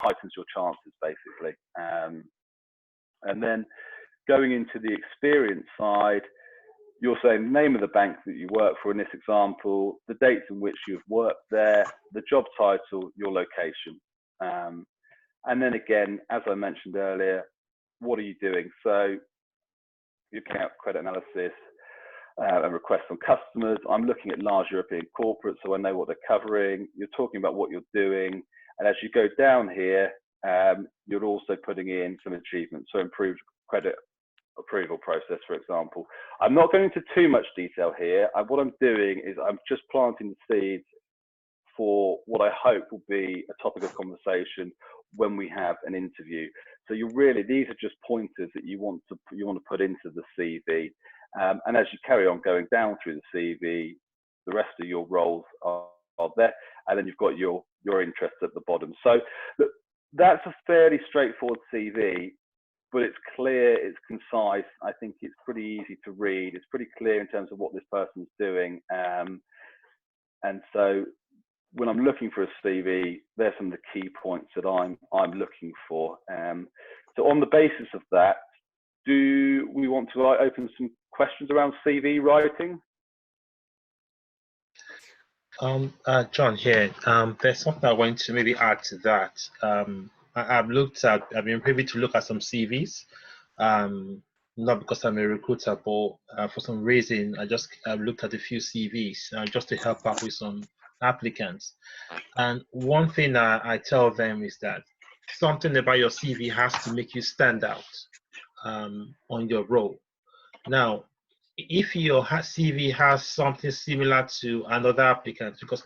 heightens your chances, basically. And then going into the experience side, you're saying the name of the bank that you work for in this example, the dates in which you've worked there, the job title, your location. And then again, as I mentioned earlier, what are you doing? So you're carrying out credit analysis and requests from customers. I'm looking at large European corporates, so I know what they're covering. You're talking about what you're doing. And as you go down here, you're also putting in some achievements, so improved credit approval process, for example. I'm not going into too much detail here. What I'm doing is I'm just planting the seeds for what I hope will be a topic of conversation when we have an interview. So these are just pointers that you want to put into the CV. And as you carry on going down through the CV, the rest of your roles are there, and then you've got your interests at the bottom. So that's a fairly straightforward CV, but it's clear, it's concise. I think it's pretty easy to read. It's pretty clear in terms of what this person's doing. And so when I'm looking for a CV, there's some of the key points that I'm looking for. So on the basis of that, do we want to open some questions around CV writing? John here. There's something I want to maybe add to that. I've been privy to look at some CVs, not because I'm a recruiter, but for some reason I've looked at a few CVs just to help out with some applicants. And one thing I tell them is that something about your CV has to make you stand out on your role. Now, if your CV has something similar to another applicant, because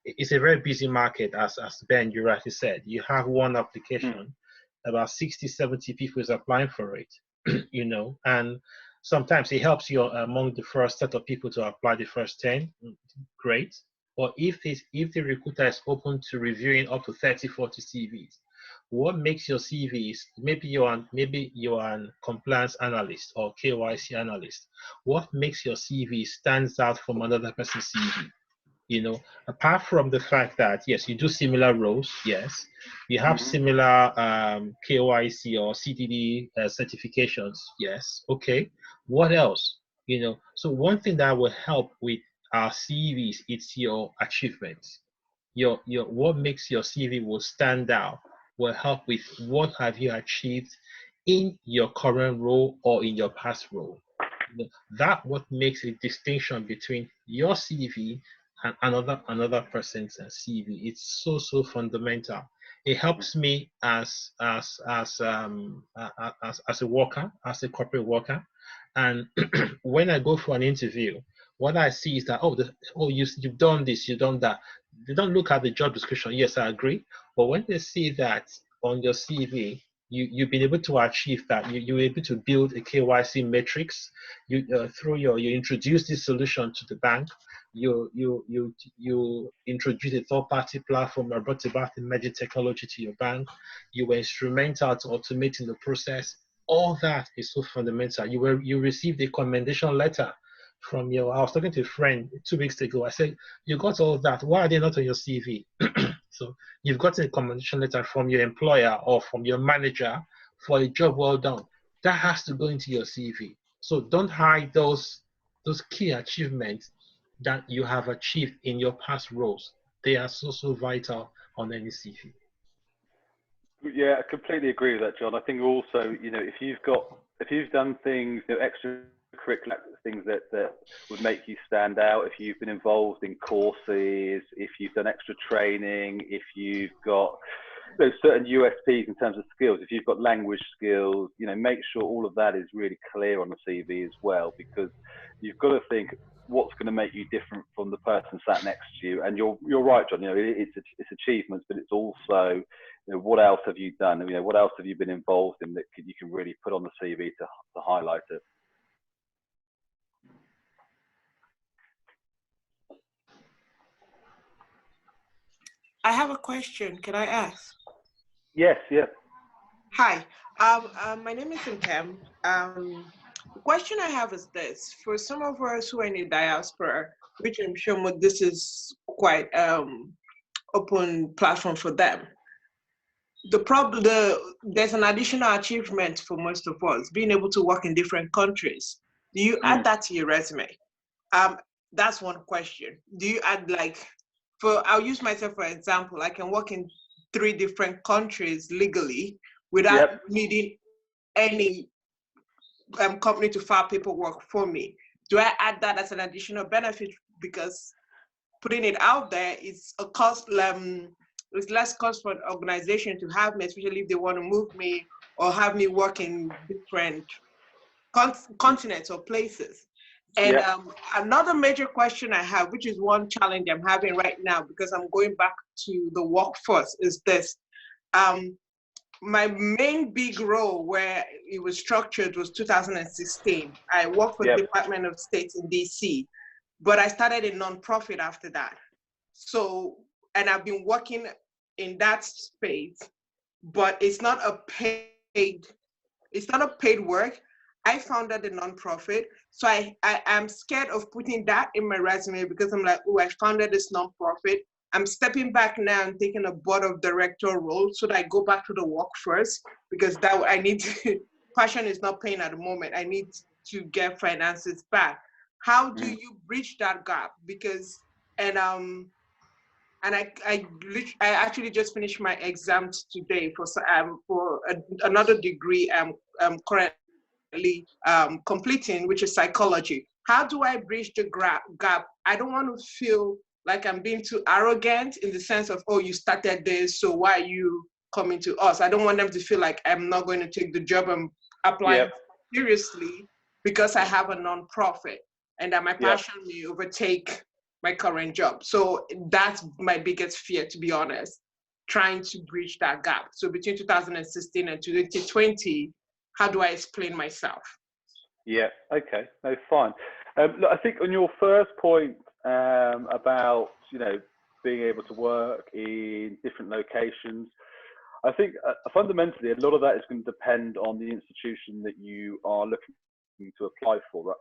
it's a very busy market, as Ben, you rightly said, you have one application, about 60, 70 people is applying for it, and sometimes it helps you among the first set of people to apply, the first 10, great. Or if the recruiter is open to reviewing up to 30, 40 CVs, what makes your CVs, maybe you're an compliance analyst or KYC analyst, what makes your CV stands out from another person's CV? Apart from the fact that, yes, you do similar roles, yes, you have similar KYC or CDD certifications, yes, okay, what else? So one thing that will help with our CVs, it's your achievements. Your what makes your CV will stand out will help with what have you achieved in your current role or in your past role. That what makes a distinction between your CV and another person's CV. It's so fundamental. It helps me as a worker, as a corporate worker, and when I go for an interview, what I see is that you've done this, you've done that. They don't look at the job description. Yes, I agree. But when they see that on your CV, you've been able to achieve that. You were able to build a KYC matrix. You introduce this solution to the bank. You introduce a third-party platform and brought about emerging technology to your bank. You were instrumental to automating the process. All that is so fundamental. You received a commendation letter from I was talking to a friend 2 weeks ago. I said, you got all that. Why are they not on your CV? So you've got a commendation letter from your employer or from your manager for a job well done. That has to go into your CV. So don't hide those key achievements that you have achieved in your past roles. They are so vital on any CV. Yeah, I completely agree with that, John. I think also, if you've done things, extracurricular things that would make you stand out, if you've been involved in courses, if you've done extra training, if you've got certain USPs in terms of skills, if you've got language skills, make sure all of that is really clear on the CV as well, because you've got to think what's going to make you different from the person sat next to you. And you're right, John. It's achievements, but it's also what else have you done? What else have you been involved in that you can really put on the CV to highlight it. I have a question. Can I ask? Yes. Hi. My name is Nkem. The question I have is this: for some of us who are in the diaspora, which I'm sure this is quite open platform for them, there's an additional achievement for most of us, being able to work in different countries. Do you add that to your resume? That's one question. Do you add I'll use myself for example. I can work in 3 different countries legally without needing any company to file paperwork for me. Do I add that as an additional benefit? Because putting it out there is a cost. It's less cost for an organization to have me, especially if they want to move me or have me work in different continents or places. And another major question I have, which is one challenge I'm having right now because I'm going back to the workforce, is this. My main big role where it was structured was 2016. I worked for the Department of State in DC, but I started a nonprofit after that. So, and I've been working in that space, but it's not a paid work. I founded a nonprofit. So I am scared of putting that in my resume because I'm like, oh, I founded this nonprofit. I'm stepping back now and taking a board of director role so that I go back to the work first because that I need to, passion is not paying at the moment. I need to get finances back. How do you bridge that gap? Because, I actually just finished my exams today for another degree I'm currently completing, which is psychology. How do I bridge the gap? I don't want to feel like I'm being too arrogant in the sense of, oh, you started this, so why are you coming to us? I don't want them to feel like I'm not going to take the job I'm applying seriously because I have a nonprofit and that my passion may overtake my current job. So that's my biggest fear, to be honest, trying to bridge that gap. So between 2016 and 2020, how do I explain myself? Yeah, okay, no, fine. Look, I think on your first point about, being able to work in different locations, I think fundamentally a lot of that is going to depend on the institution that you are looking to apply for.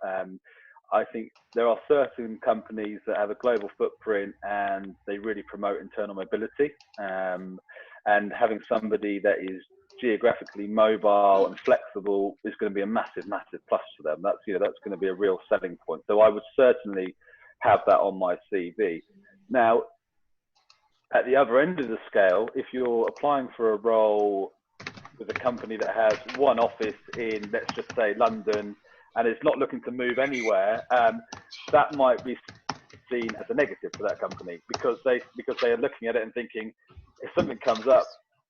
I think there are certain companies that have a global footprint and they really promote internal mobility, and having somebody that is geographically mobile and flexible is going to be a massive plus for them. That's going to be a real selling point. So I would certainly have that on my CV. Now, at the other end of the scale, if you're applying for a role with a company that has one office in, let's just say, London, and is not looking to move anywhere, that might be seen as a negative for that company because they are looking at it and thinking, if something comes up,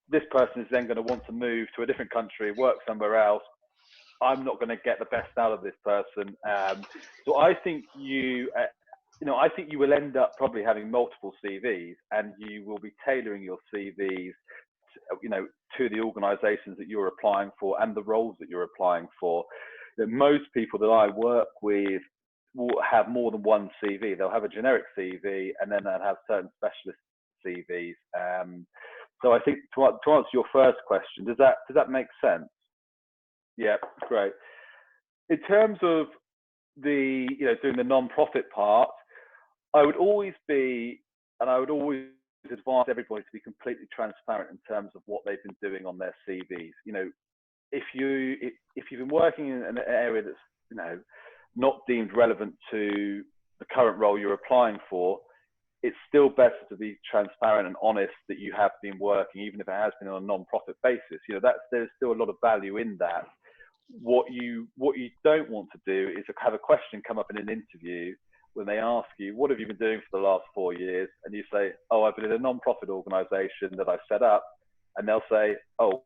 this person is then going to want to move to a different country, work somewhere else. I'm not going to get the best out of this person. So I think I think you will end up probably having multiple CVs, and you will be tailoring your CVs, to the organisations that you're applying for and the roles that you're applying for. Most people that I work with will have more than one CV. They'll have a generic CV, and then they'll have certain specialist CVs. So I think to answer your first question, does that make sense? Yeah, great. In terms of the doing the non-profit part, I would always advise everybody to be completely transparent in terms of what they've been doing on their CVs. If you've been working in an area that's not deemed relevant to the current role you're applying for, it's still better to be transparent and honest that you have been working, even if it has been on a non-profit basis. There's still a lot of value in that. What you don't want to do is have a question come up in an interview when they ask you, what have you been doing for the last 4 years? And you say, oh, I've been in a non-profit organization that I set up. And they'll say, oh,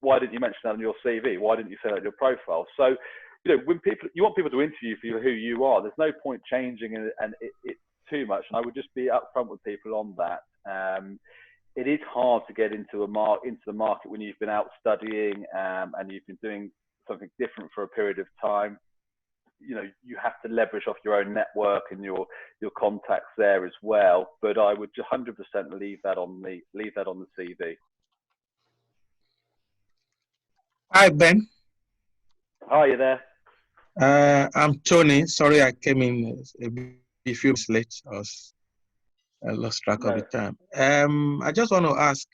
why didn't you mention that on your CV? Why didn't you say that in your profile? So, when you want people to interview for who you are, there's no point changing it too much. And I would just be upfront with people on that. It is hard to get into the market when you've been out studying and you've been doing something different for a period of time. You have to leverage off your own network and your contacts there as well. But I would 100% leave that on the CV. Hi, Ben. Hi, you there? I'm Tony. Sorry, I came in a few minutes late. I lost track of the time. I just want to ask,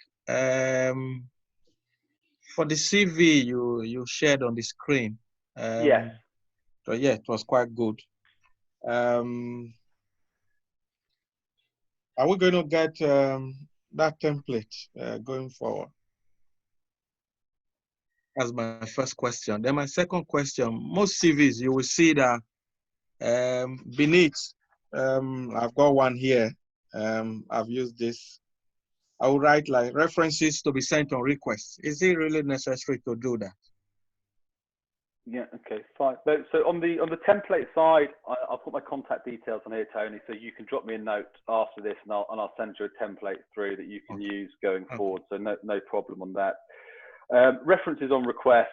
For the CV you shared on the screen, Yes. so yeah, it was quite good. Are we going to get that template going forward? That's my first question. Then my second question, most CVs, you will see that beneath, I've got one here. I've used this. I will write like references to be sent on request. Is it really necessary to do that? Yeah, okay, fine. So on the template side, I'll put my contact details on here, Tony, so you can drop me a note after this, and I'll send you a template through that you can use going forward. So no problem on that. References on request,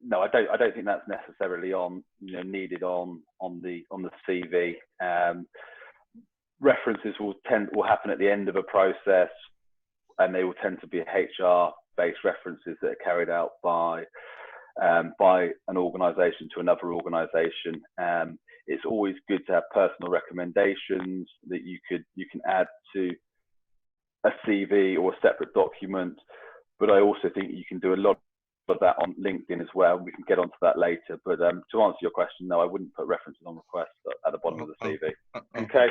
no, I don't think that's necessarily needed on the CV. References will happen at the end of a process, and they will tend to be HR-based references that are carried out by an organisation to another organisation. It's always good to have personal recommendations that you can add to a CV or a separate document, but I also think you can do a lot of that on LinkedIn as well. We can get onto that later, but to answer your question, no, I wouldn't put references on request at the bottom of the CV. Okay.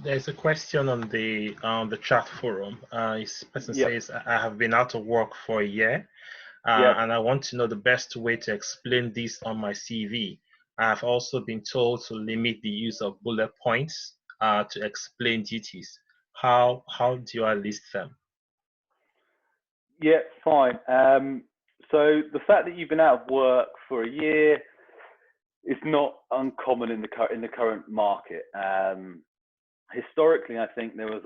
There's a question on the chat forum. This person says, I have been out of work for a year, and I want to know the best way to explain this on my CV. I have also been told to limit the use of bullet points to explain duties. How do I list them? Yeah, fine. So the fact that you've been out of work for a year is not uncommon in the current market. Historically, I think there was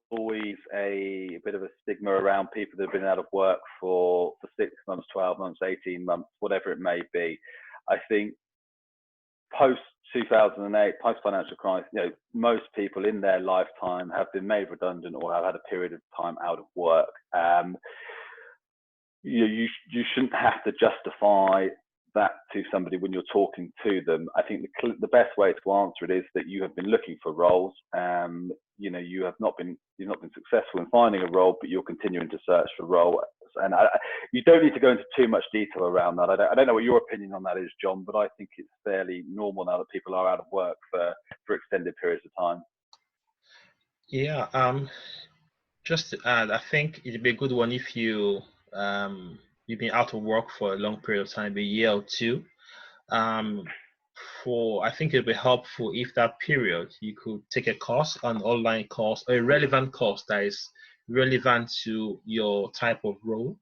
always a bit of a stigma around people that have been out of work for 6 months, 12 months, 18 months, whatever it may be. I think post 2008, post financial crisis, most people in their lifetime have been made redundant or have had a period of time out of work. You shouldn't have to justify that to somebody when you're talking to them. I think the best way to answer it is that you have been looking for roles. You've not been successful in finding a role, but you're continuing to search for roles. And you don't need to go into too much detail around that. I don't know what your opinion on that is, John, but I think it's fairly normal now that people are out of work for extended periods of time. Yeah. Just to add, I think it'd be a good one if you've been out of work for a long period of time, a year or two. I think it'd be helpful if that period you could take a course, an online course, a relevant course that is relevant to your type of role.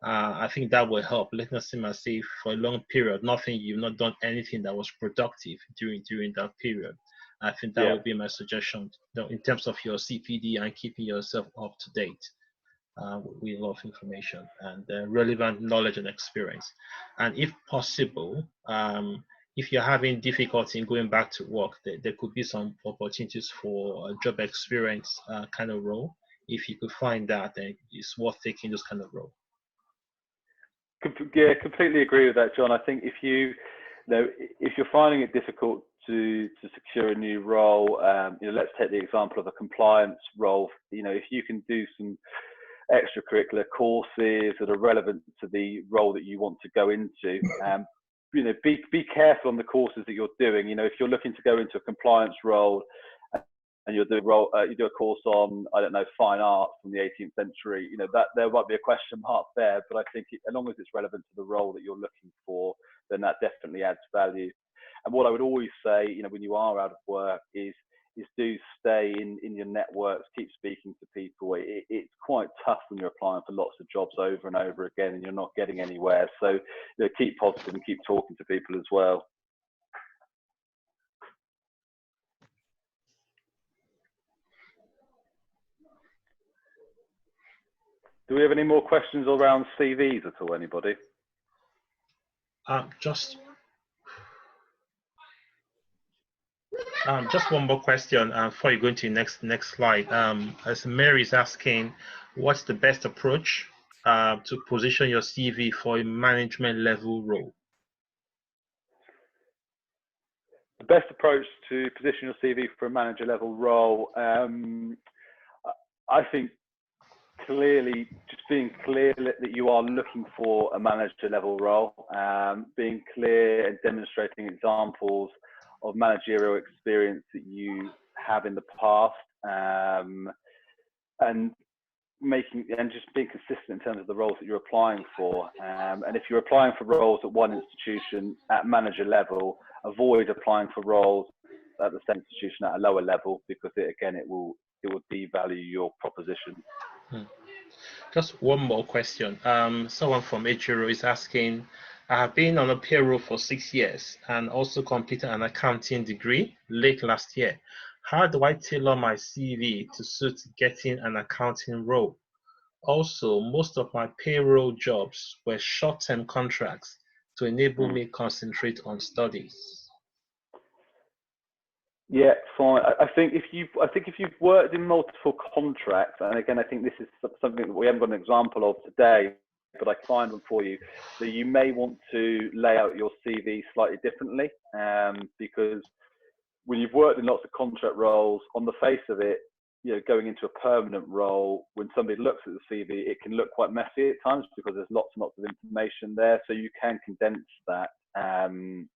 I think that will help. Let us say for a long period, you've not done anything that was productive during that period. I think that would be my suggestion, in terms of your CPD and keeping yourself up to date with a lot of information and relevant knowledge and experience. And if possible, if you're having difficulty in going back to work, there could be some opportunities for a job experience kind of role. If you could find that, then it's worth taking this kind of role. Yeah, completely agree with that, John. I think if you're finding it difficult to secure a new role, let's take the example of a compliance role. If you can do some extracurricular courses that are relevant to the role that you want to go into, be careful on the courses that you're doing. If you're looking to go into a compliance role and you do a course on, I don't know, fine arts from the 18th century, that there might be a question mark there, but I think as long as it's relevant to the role that you're looking for, then that definitely adds value. And what I would always say, when you are out of work is do stay in your networks, keep speaking to people. It's quite tough when you're applying for lots of jobs over and over again and you're not getting anywhere. So keep positive and keep talking to people as well. Do we have any more questions around CVs at all, anybody? Just one more question before you go into the next slide. As Mary is asking, what's the best approach to position your CV for a management level role? best approach to position your CV for a manager level role, I think clearly just being clear that you are looking for a manager level role, being clear and demonstrating examples of managerial experience that you have in the past, and just being consistent in terms of the roles that you're applying for. And if you're applying for roles at one institution at manager level, avoid applying for roles at the same institution at a lower level, because it will devalue your proposition. Just one more question. Someone from Ejiro is asking, I have been on a payroll for 6 years and also completed an accounting degree late last year. How do I tailor my CV to suit getting an accounting role? Also, most of my payroll jobs were short-term contracts to enable me concentrate on studies. Yeah, fine. I think if you've worked in multiple contracts, and again, I think this is something that we haven't got an example of today, but I find them for you, that you may want to lay out your CV slightly differently, because when you've worked in lots of contract roles, on the face of it, going into a permanent role, when somebody looks at the CV, it can look quite messy at times because there's lots and lots of information there. So you can condense that, and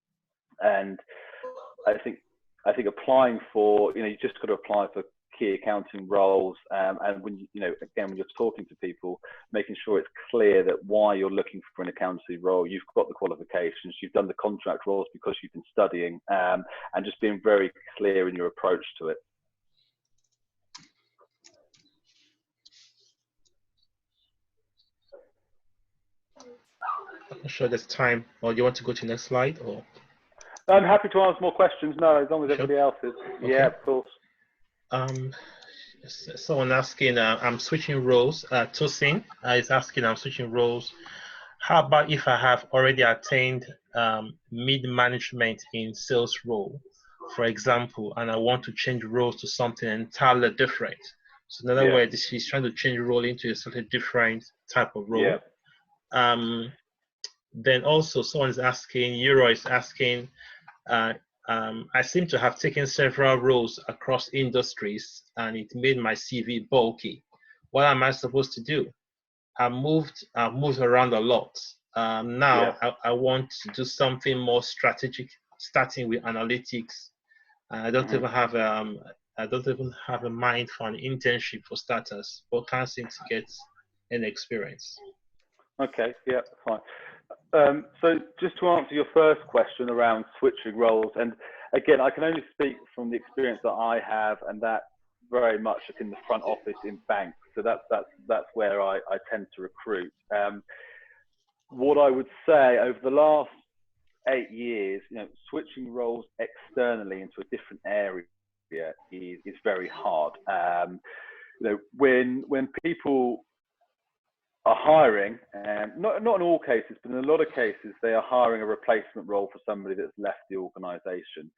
I think applying for, you just got to apply for key accounting roles, and when when you're talking to people, making sure it's clear that why you're looking for an accounting role, you've got the qualifications, you've done the contract roles because you've been studying, and just being very clear in your approach to it. I'm not sure there's time, or do you want to go to the next slide? Or I'm happy to answer more questions. No, as long as everybody else is. Okay. Yeah, of course. Someone asking, I'm switching roles. Tosin is asking, I'm switching roles. How about if I have already attained mid-management in sales role, for example, and I want to change roles to something entirely different? So in other words, he's trying to change role into a slightly different type of role. Yeah. Then also someone is asking, Euro is asking, I seem to have taken several roles across industries and it made my CV bulky. What am I supposed to do? I've moved around a lot. Now I want to do something more strategic, starting with analytics. I don't even have a mind for an internship for starters, but can't seem to get any experience. Okay, yeah, fine. So just to answer your first question around switching roles, and again, I can only speak from the experience that I have, and that very much in the front office in banks. So that's where I tend to recruit. What I would say over the last 8 years, switching roles externally into a different area is very hard. When people are hiring, not in all cases, but in a lot of cases, they are hiring a replacement role for somebody that's left the organization.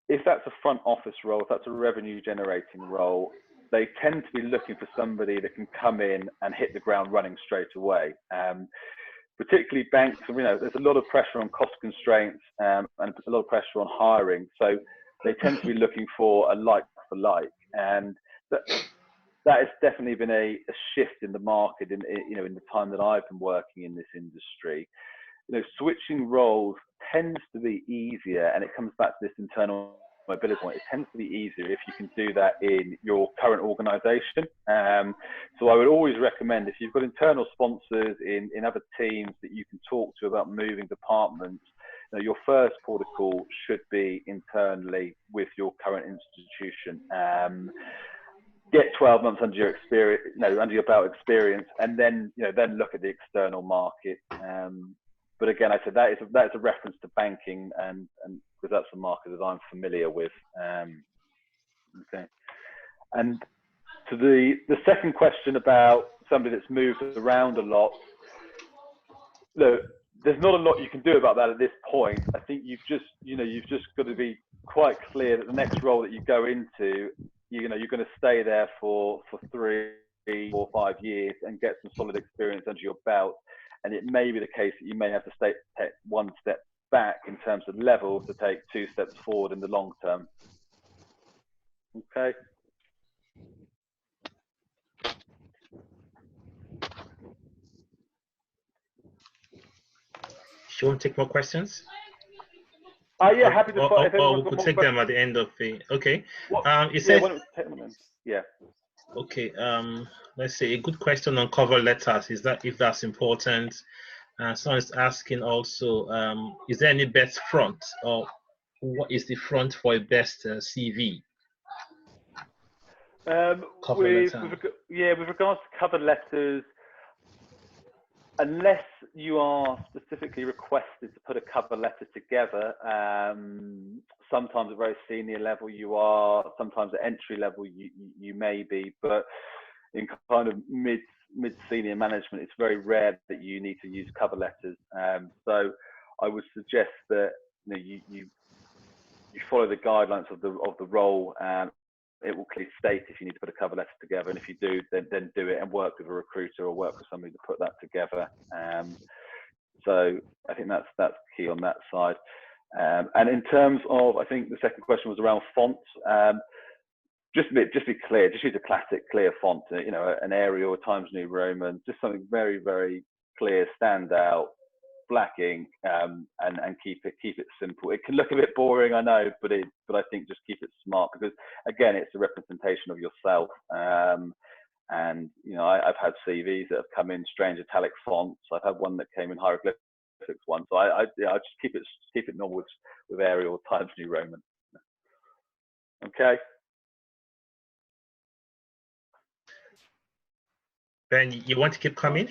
If that's a front office role, if that's a revenue generating role, they tend to be looking for somebody that can come in and hit the ground running straight away. Particularly banks, there's a lot of pressure on cost constraints, and a lot of pressure on hiring. So they tend to be looking for a like for like, and that has definitely been a shift in the market in the time that I've been working in this industry. Switching roles tends to be easier, and it comes back to this internal mobility point. It tends to be easier if you can do that in your current organization. So I would always recommend, if you've got internal sponsors in other teams that you can talk to about moving departments, your first port of call should be internally with your current institution. Get 12 months under your experience, under your belt experience, and then then look at the external market. But again, I said that is a reference to banking, and because that's the market that I'm familiar with. Okay. And to the second question about somebody that's moved around a lot, look, there's not a lot you can do about that at this point. I think you've just got to be quite clear that the next role that you go into, you're going to stay there for 3, 4, 5 years and get some solid experience under your belt. And it may be the case that you may have to take one step back in terms of level to take 2 steps forward in the long term. Okay. Do you want to take more questions? Yeah, happy to. Or we could take them at the end of the. Okay. It says. Yeah. Okay. Let's say a good question on cover letters is that if that's important. Someone is asking also, is there any best front, or what is the front for a best CV? With regards to cover letters, unless you are specifically requested to put a cover letter together, sometimes at very senior level you are, sometimes at entry level you may be, but in kind of mid-senior management, it's very rare that you need to use cover letters. So I would suggest that you follow the guidelines of the role. It will clearly state if you need to put a cover letter together, and if you do, then do it and work with a recruiter or work with somebody to put that together. So I think that's key on that side. And in terms of, I think the second question was around fonts. Just be clear. Just use a classic clear font. An Arial, a Times New Roman, just something very, very clear, stand out, black ink, and keep it simple. It can look a bit boring, I know, but I think just keep it smart, because again, it's a representation of yourself. And I've had CVs that have come in strange italic fonts. I've had one that came in hieroglyphics one. So I just keep it normal with Arial, Times New Roman. Okay. Ben, you want to keep coming?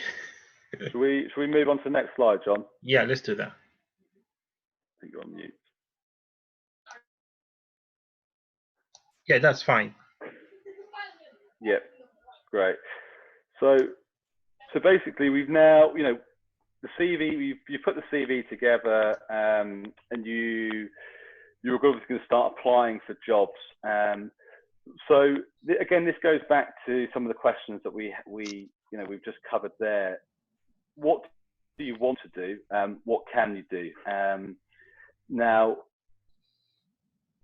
Should we move on to the next slide, John? Yeah, let's do that. I think you're on mute. Yeah, that's fine. Yeah, great. So basically, we've now, the CV. You put the CV together, and you're obviously going to start applying for jobs. So again, this goes back to some of the questions that we've just covered there. What do you want to do? What can you do? Now,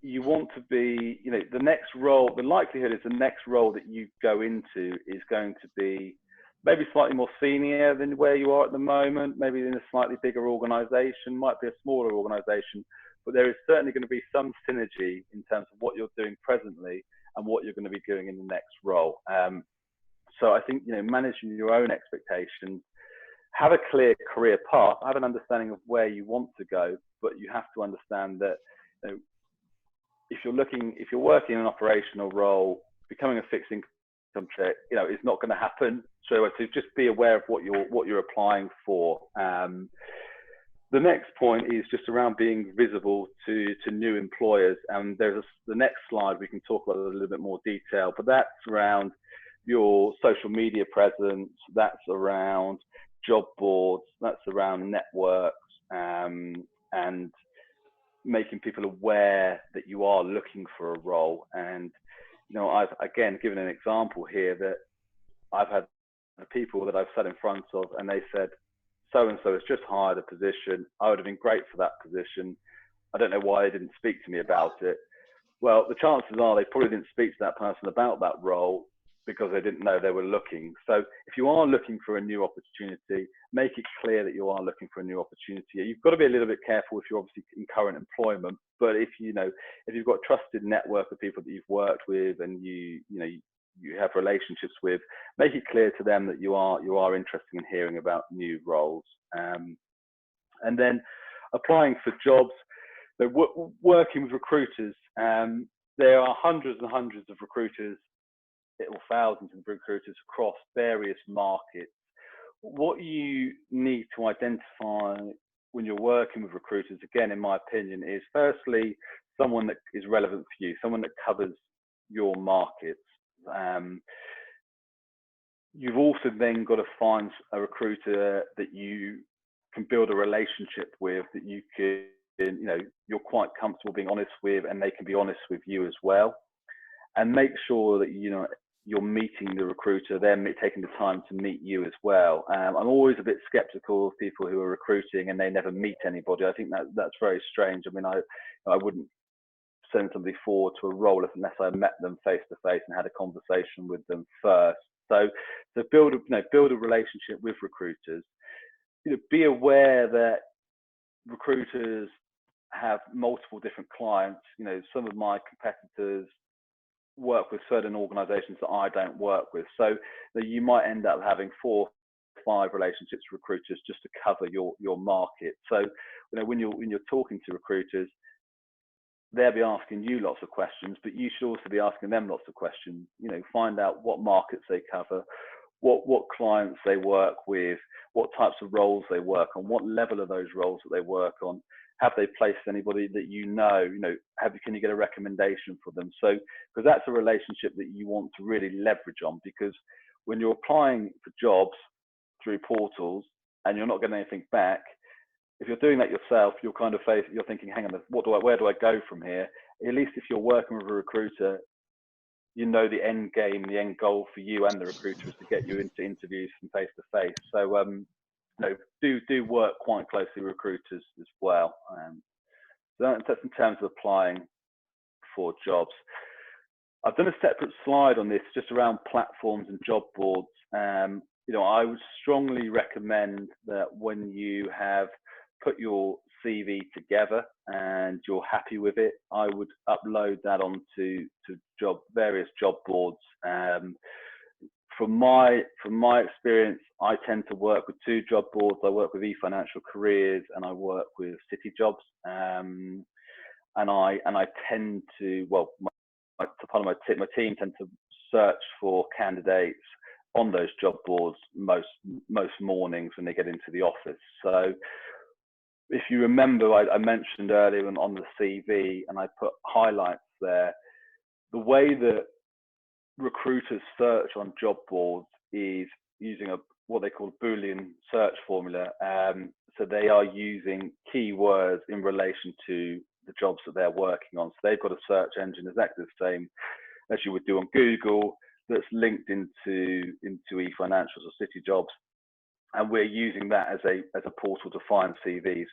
you want to be, the next role, the likelihood is the next role that you go into is going to be maybe slightly more senior than where you are at the moment, maybe in a slightly bigger organization, might be a smaller organization, but there is certainly going to be some synergy in terms of what you're doing presently and what you're going to be doing in the next role. So I think, managing your own expectations, have a clear career path, have an understanding of where you want to go, but you have to understand that if you're working in an operational role, becoming a fixed income trader, it's not going to happen. So just be aware of what you're applying for. The next point is just around being visible to new employers, and there's the next slide we can talk about a little bit more detail, but that's around your social media presence, that's around job boards, that's around networks, and making people aware that you are looking for a role. And I've again given an example here that I've had people that I've sat in front of, and they said, so and so has just hired a position. I would have been great for that position. I don't know why they didn't speak to me about it. Well, the chances are they probably didn't speak to that person about that role because they didn't know they were looking. So if you are looking for a new opportunity, make it clear that you are looking for a new opportunity. You've got to be a little bit careful if you're obviously in current employment, but if you've got a trusted network of people that you've worked with and you have relationships with, make it clear to them that you are interested in hearing about new roles. And then applying for jobs, working with recruiters. There are hundreds and hundreds of recruiters, or thousands of recruiters across various markets. What you need to identify when you're working with recruiters, again, in my opinion, is firstly, someone that is relevant for you, someone that covers your markets. You've also then got to find a recruiter that you can build a relationship with, that you can, you're quite comfortable being honest with, and they can be honest with you as well. And make sure that, you're meeting the recruiter, they're taking the time to meet you as well. I'm always a bit skeptical of people who are recruiting and they never meet anybody. I think that's very strange. I mean, I wouldn't send somebody forward to a role unless I met them face to face and had a conversation with them first. So build a relationship with recruiters. Be aware that recruiters have multiple different clients. Some of my competitors work with certain organizations that I don't work with, so that you might end up having 4 or 5 relationships with recruiters just to cover your market. So when you're talking to recruiters, they'll be asking you lots of questions, but you should also be asking them lots of questions. Find out what markets they cover, what clients they work with, what types of roles they work on, what level of those roles that they work on. Have they placed anybody that can you get a recommendation for them? So, because that's a relationship that you want to really leverage on, because when you're applying for jobs through portals and you're not getting anything back, if you're doing that yourself, you're thinking, hang on, where do I go from here? At least if you're working with a recruiter, the end game, the end goal for you and the recruiter is to get you into interviews from face to face. So do work quite closely with recruiters as well. So that's in terms of applying for jobs. I've done a separate slide on this just around platforms and job boards. I would strongly recommend that when you have put your CV together and you're happy with it, I would upload that onto various job boards. From my experience, I tend to work with 2 job boards. I work with eFinancial Careers and I work with City Jobs. And I tend to, my team tend to search for candidates on those job boards most mornings when they get into the office. So if you remember, I mentioned earlier on the CV, and I put highlights there. The way that recruiters search on job boards is using what they call Boolean search formula. So they are using keywords in relation to the jobs that they're working on. So they've got a search engine exactly the same as you would do on Google, that's linked into eFinancials or City Jobs, and we're using that as a portal to find CVs.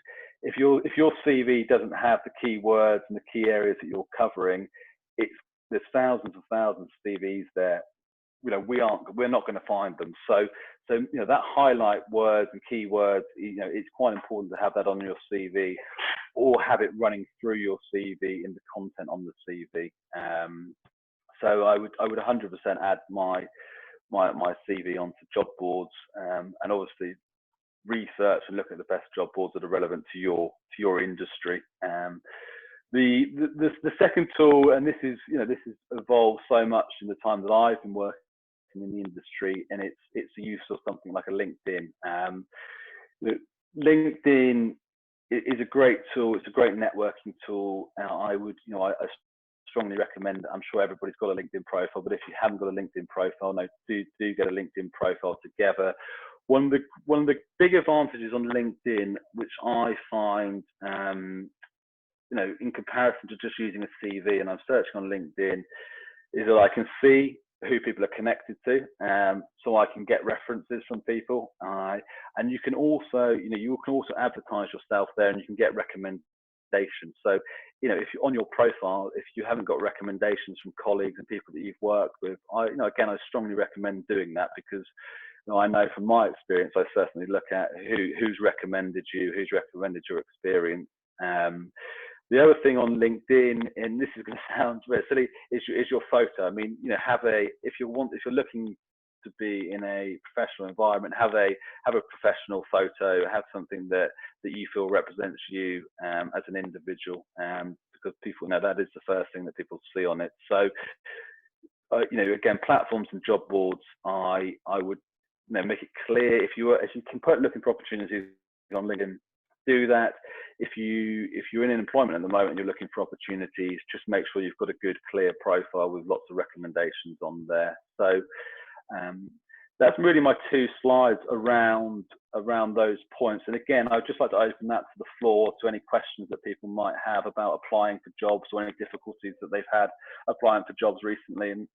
If your CV doesn't have the keywords and the key areas that you're covering, there's thousands and thousands of CVs there. We're not going to find them. So that highlight words and keywords, it's quite important to have that on your CV, or have it running through your CV in the content on the CV. So I would 100% add my CV onto job boards, and obviously research and look at the best job boards that are relevant to your industry. The second tool, and this has evolved so much in the time that I've been working in the industry, and it's the use of something like a LinkedIn. LinkedIn is a great tool. It's a great networking tool. I strongly recommend. I'm sure everybody's got a LinkedIn profile, but if you haven't got a LinkedIn profile, do get a LinkedIn profile together. One of the big advantages on LinkedIn, which I find, in comparison to just using a CV, and I'm searching on LinkedIn, is that I can see who people are connected to, so I can get references from people. And you can also, advertise yourself there, and you can get recommendations. So, if you're on your profile, if you haven't got recommendations from colleagues and people that you've worked with, I strongly recommend doing that, because I know from my experience, I certainly look at who's recommended you, who's recommended your experience. The other thing on LinkedIn, and this is going to sound very silly, is your photo. I mean, if you're looking to be in a professional environment, have a professional photo, have something that you feel represents you as an individual, because people know that is the first thing that people see on it. So, again, platforms and job boards, I would make it clear if you can put looking for opportunities on LinkedIn, do that. If you're in employment at the moment and you're looking for opportunities, just make sure you've got a good, clear profile with lots of recommendations on there. So that's really my 2 slides around those points. And again, I'd just like to open that to the floor to any questions that people might have about applying for jobs, or any difficulties that they've had applying for jobs recently. And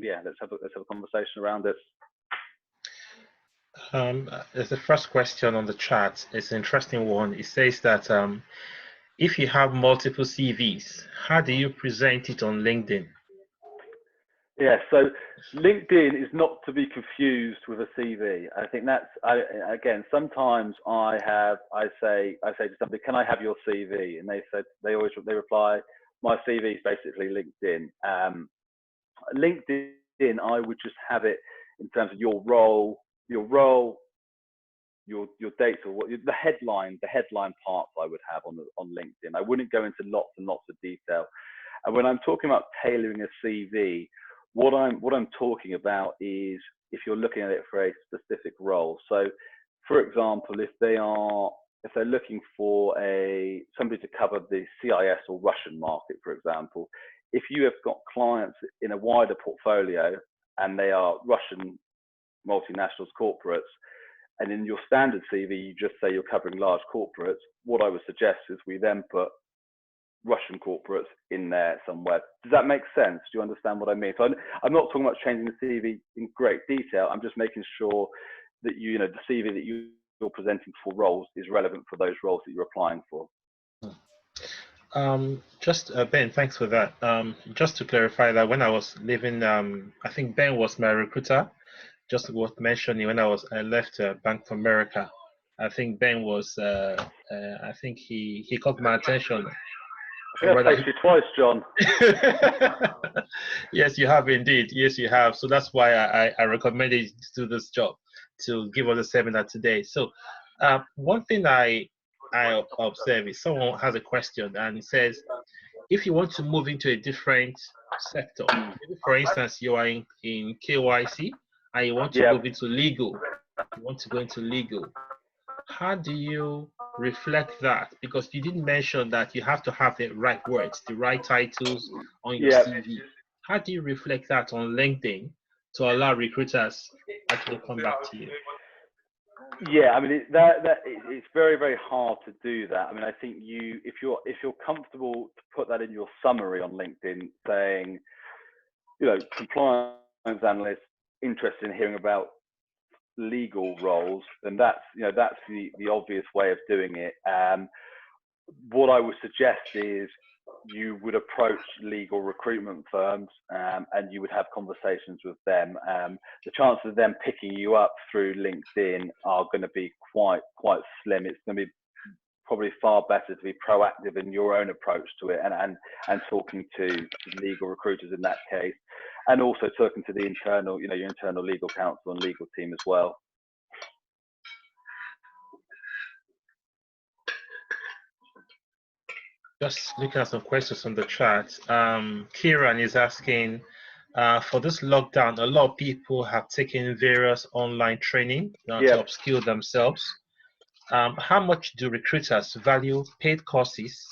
yeah, let's have a conversation around it. There's the first question on the chat. It's an interesting one. It says that if you have multiple CVs, how do you present it on LinkedIn? Yeah, so LinkedIn is not to be confused with a CV. I think that's, again, sometimes I say to somebody, can I have your CV? And they reply, my CV is basically LinkedIn. LinkedIn, I would just have it in terms of your role, your dates, or what the headline parts I would have on LinkedIn. I wouldn't go into lots and lots of detail. And when I'm talking about tailoring a CV, what I'm talking about is if you're looking at it for a specific role. So, for example, if they're looking for somebody to cover the CIS or Russian market, for example, if you have got clients in a wider portfolio and they are Russian multinationals, corporates, and in your standard CV you just say you're covering large corporates, what I would suggest is we then put Russian corporates in there somewhere. Does that make sense? Do you understand what I mean? So I'm not talking about changing the CV in great detail. I'm just making sure that the CV that you're presenting for roles is relevant for those roles that you're applying for. Ben, thanks for that. Just to clarify that when I was leaving, I think Ben was my recruiter. Just worth mentioning, when I left Bank of America, I think Ben was, I think he caught my attention. I think I've placed you twice, John. Yes, you have indeed. Yes, you have. So that's why I recommended you to do this job, to give us a seminar today. So one thing I observe is someone has a question and it says, if you want to move into a different sector, maybe for instance, you are in KYC and you want to move into legal, you want to go into legal, how do you reflect that? Because you didn't mention that you have to have the right words, the right titles on your CV. How do you reflect that on LinkedIn to allow recruiters actually come back to you? Yeah, I mean it's very, very hard to do that. I mean, I think if you're comfortable to put that in your summary on LinkedIn, saying, compliance analyst interested in hearing about legal roles, then that's the obvious way of doing it. What I would suggest is you would approach legal recruitment firms and you would have conversations with them. The chances of them picking you up through LinkedIn are going to be quite slim. It's going to be probably far better to be proactive in your own approach to it and talking to legal recruiters in that case, and also talking to the internal, your internal legal counsel and legal team as well. Just looking at some questions on the chat. Kieran is asking, for this lockdown, a lot of people have taken various online training to upskill themselves. How much do recruiters value paid courses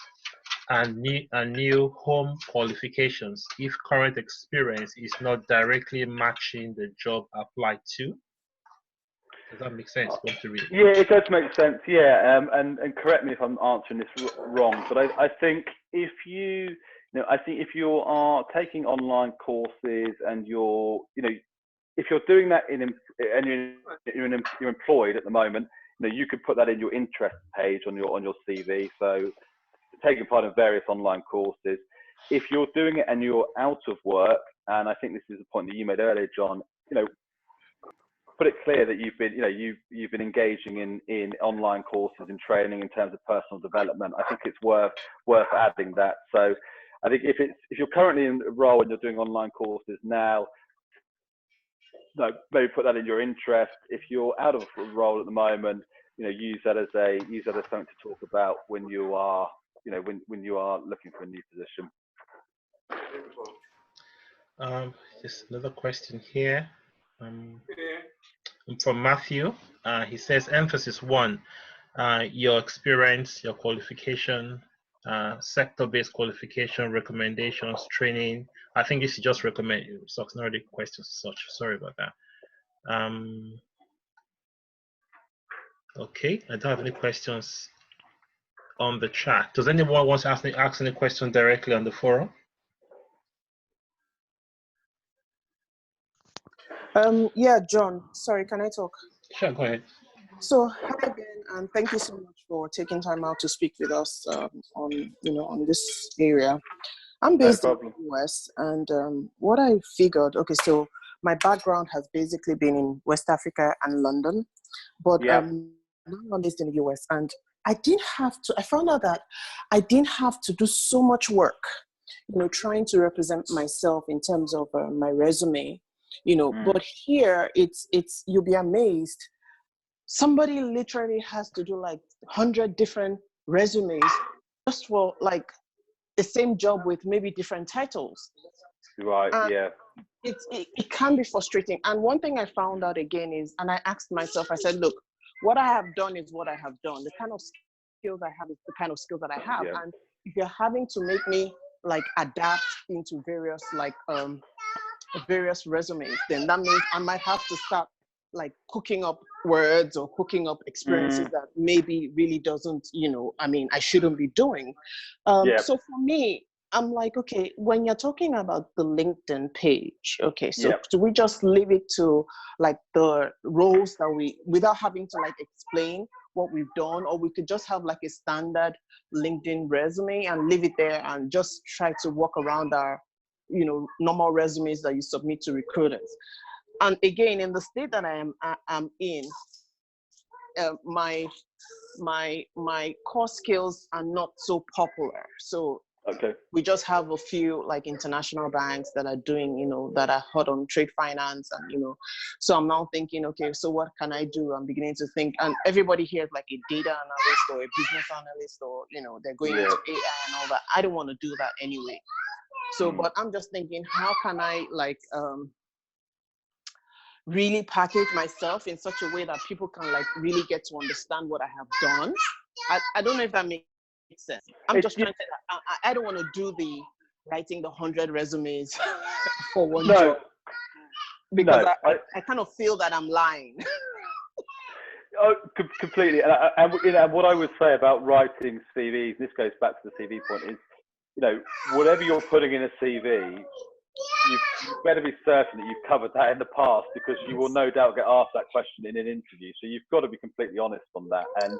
and new home qualifications if current experience is not directly matching the job applied to? Does that make sense? Yeah, it does make sense. Yeah, and correct me if I'm answering this wrong, but I think if you are taking online courses and if you're doing that and you're employed at the moment, you could put that in your interest page on your CV. So taking part in various online courses. If you're doing it and you're out of work, and I think this is the point that you made earlier, John, put it clear that you've been engaging in online courses and training in terms of personal development. I think it's worth adding that. So I think if you're currently in a role and you're doing online courses now, maybe put that in your interest. If you're out of a role at the moment, use that as something to talk about when you are when you are looking for a new position. Just another question here. From Matthew, he says, emphasis 1, your experience, your qualification, sector-based qualification, recommendations, training. I think this is just recommend. So it's not really questions as such. Sorry about that. Okay, I don't have any questions on the chat. Does anyone want to ask any question directly on the forum? Yeah, John. Sorry, can I talk? Sure, go ahead. So, hi Ben, and thank you so much for taking time out to speak with us on this area. I'm based in the US, and what I figured, okay, so my background has basically been in West Africa and London, but now I'm based in the US, and I found out that I didn't have to do so much work, trying to represent myself in terms of my resume, but here it's, you'll be amazed. Somebody literally has to do like 100 different resumes just for like the same job with maybe different titles. Right, and yeah. It can be frustrating. And one thing I found out again is, and I asked myself, I said, look, what I have done is what I have done. The kind of skills I have is the kind of skills that I have. Yeah. And if you're having to make me like adapt into various various resumes, then that means I might have to start like cooking up words or cooking up experiences that maybe really doesn't, I shouldn't be doing. So for me, I'm like, okay, when you're talking about the LinkedIn page, okay, so do we just leave it to like the roles that without having to like explain what we've done, or we could just have like a standard LinkedIn resume and leave it there and just try to walk around our, normal resumes that you submit to recruiters. And again, in the state that I'm in, my core skills are not so popular. So we just have a few like international banks that are doing, that are hot on trade finance, and so I'm now thinking, okay, so what can I do? I'm beginning to think, and everybody here is like a data analyst or a business analyst, or they're going into AI and all that. I don't want to do that anyway. So, but I'm just thinking, how can I like really package myself in such a way that people can like really get to understand what I have done? I don't know if that makes sense. I'm just trying to, I don't want to do the writing the 100 resumes for one job, because I kind of feel that I'm lying. Oh, completely. And what I would say about writing CVs, this goes back to the CV point, is, whatever you're putting in a CV, you better be certain that you've covered that in the past, because you will no doubt get asked that question in an interview. So you've got to be completely honest on that. And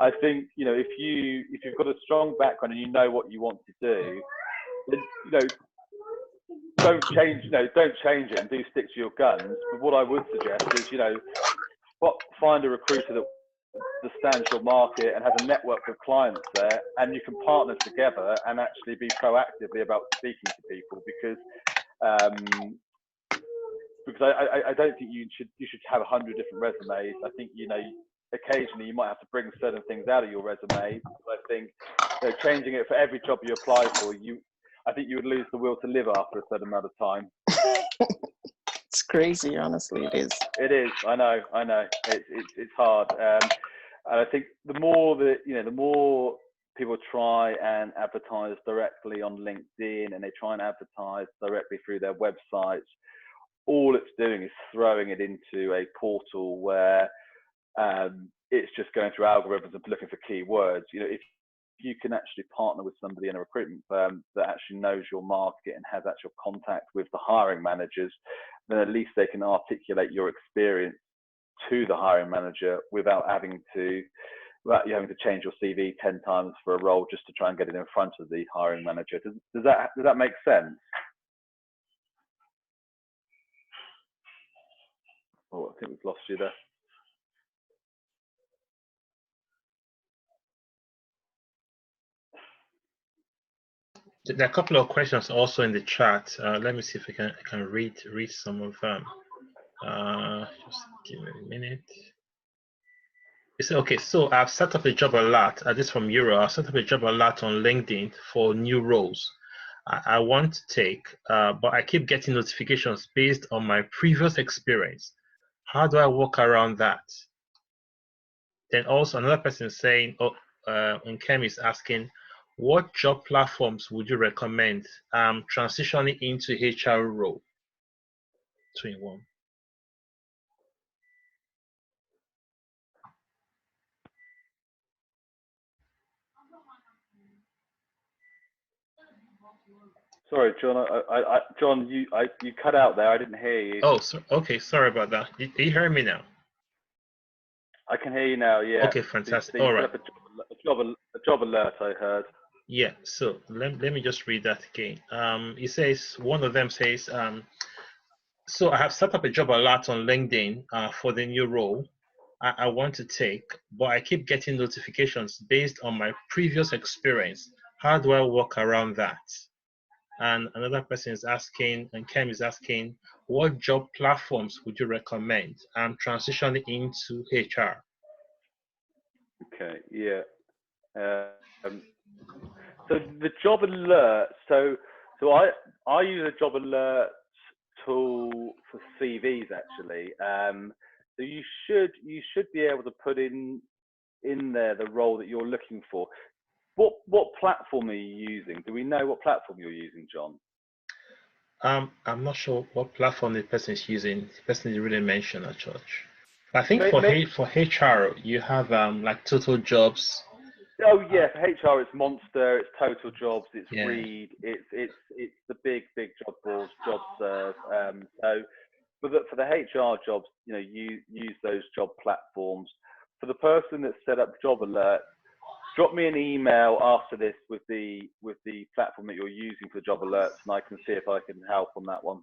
I think, if you've got a strong background and you know what you want to do, then, don't change it, and do stick to your guns. But what I would suggest is, find a recruiter that understands your market and has a network of clients there, and you can partner together and actually be proactively about speaking to people, because I don't think you should have 100 different resumes. I think occasionally you might have to bring certain things out of your resume. I think changing it for every job you apply for, I think you would lose the will to live after a certain amount of time. It's crazy, honestly. It is. It is. I know. It's hard. And I think the more that the more people try and advertise directly on LinkedIn, and they try and advertise directly through their websites, all it's doing is throwing it into a portal where it's just going through algorithms and looking for keywords. If you can actually partner with somebody in a recruitment firm that actually knows your market and has actual contact with the hiring managers, then at least they can articulate your experience to the hiring manager without you having to change your CV 10 times for a role just to try and get it in front of the hiring manager. Does that make sense? Oh, I think we've lost you there. There are a couple of questions also in the chat. Let me see if I can read some of them. Just give me a minute. It's okay. So I've set up a job alert. This is from Euro. I've set up a job alert on LinkedIn for new roles I want to take, but I keep getting notifications based on my previous experience. How do I work around that? Then also another person is saying, Nkem is asking, what job platforms would you recommend transitioning into HR role? 21. Sorry, John. John, you cut out there. I didn't hear you. Oh, okay. Sorry about that. Do you hear me now? I can hear you now. Yeah. Okay, fantastic. So you All put right. up a job alert. I heard. Yeah. So let me just read that again. It says, one of them says, so I have set up a job alert on LinkedIn for the new role I want to take, but I keep getting notifications based on my previous experience. How do I work around that? And another person is asking, and Kem is asking, what job platforms would you recommend? I'm transitioning into HR. Okay. Yeah. So the job alert. So I use a job alert tool for CVs actually. So you should be able to put in there the role that you're looking for. What platform are you using? Do we know what platform you're using, John? I'm not sure what platform the person is using. The person didn't really mention at church. I think for HR, you have like Total Jobs. Oh yeah, for HR it's Monster, it's Total Jobs, it's Yeah. Reed, it's the big job boards, JobServe. So for the HR jobs, you know, you use those job platforms. For the person that set up job alert, drop me an email after this with the platform that you're using for job alerts, and I can see if I can help on that one.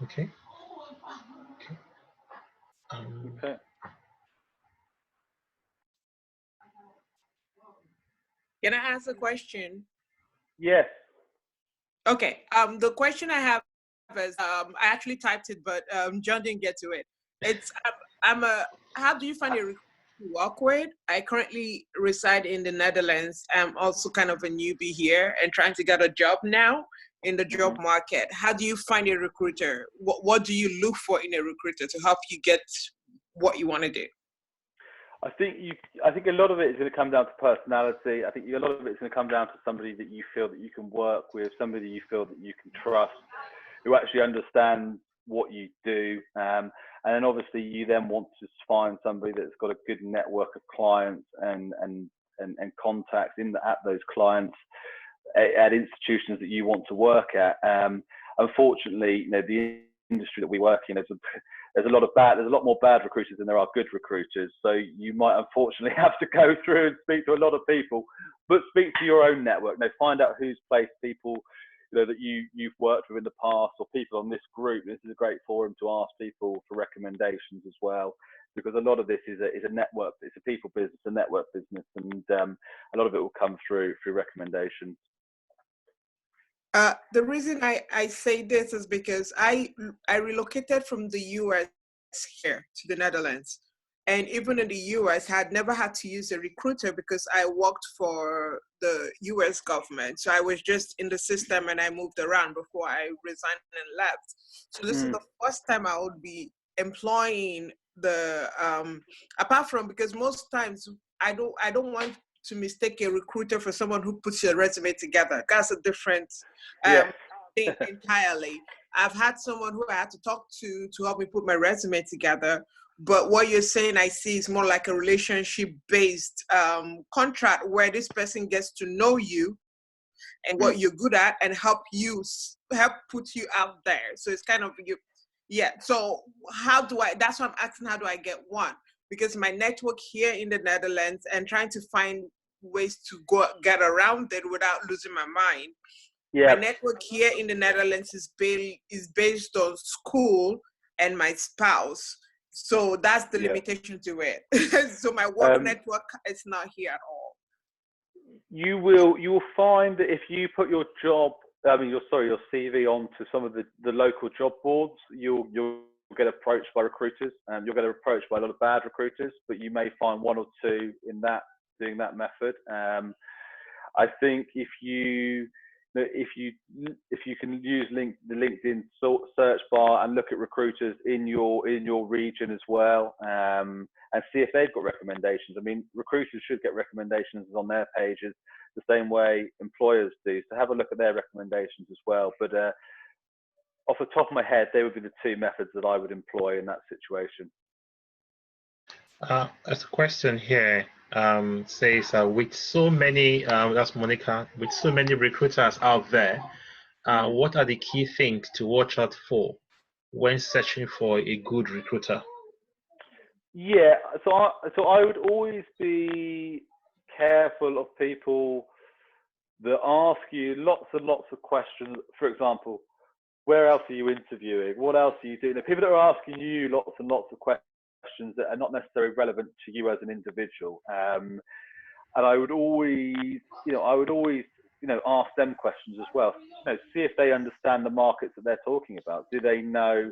Okay. Okay. Can I ask a question? Yes. Okay. The question I have is, I actually typed it, but John didn't get to it. It's how do you find a recruiter to work with? I currently reside in the Netherlands. I'm also kind of a newbie here and trying to get a job now in the job market. How do you find a recruiter? What do you look for in a recruiter to help you get what you want to do? I think a lot of it is going to come down to personality. I think a lot of it is going to come down to somebody that you feel that you can work with, somebody you feel that you can trust, who actually understands what you do. And then obviously you then want to find somebody that's got a good network of clients and contacts at those clients at institutions that you want to work at. Unfortunately, you know, the industry that we work in, there's a lot more bad recruiters than there are good recruiters. So you might unfortunately have to go through and speak to a lot of people, but speak to your own network. Now, find out who's placed people, you know, that you've worked with in the past, or people on this group. This is a great forum to ask people for recommendations as well, because a lot of this is a network. It's a people business, a network business, and a lot of it will come through recommendations. The reason I say this is because I relocated from the US here to the Netherlands. And even in the US, I had never had to use a recruiter because I worked for the US government. So I was just in the system and I moved around before I resigned and left. So this is the first time I would be employing the, apart from, because most times I don't want to mistake a recruiter for someone who puts your resume together. That's a different thing entirely. I've had someone who I had to talk to help me put my resume together. But what you're saying, I see, is more like a relationship-based contract where this person gets to know you and what you're good at and help put you out there. So it's kind of you. Yeah. So that's why I'm asking, how do I get one? Because my network here in the Netherlands and trying to find ways to get around it without losing my mind. My network here in the Netherlands is based on school and my spouse. So that's the limitation to it. So my work network is not here at all. You will find that if you put your CV onto some of the local job boards, you'll get approached by recruiters, and you'll get approached by a lot of bad recruiters, but you may find one or two in that doing that method. I think if you can use the LinkedIn search bar and look at recruiters in your region as well, and see if they've got recommendations. I mean, recruiters should get recommendations on their pages the same way employers do. So have a look at their recommendations as well. But off the top of my head, they would be the two methods that I would employ in that situation. There's a question here. says, with so many, that's Monica, with so many recruiters out there, what are the key things to watch out for when searching for a good recruiter? Yeah, so I would always be careful of people that ask you lots and lots of questions. For example, where else are you interviewing? What else are you doing? The people that are asking you lots and lots of questions that are not necessarily relevant to you as an individual. And I would always, ask them questions as well. See if they understand the markets that they're talking about. Do they know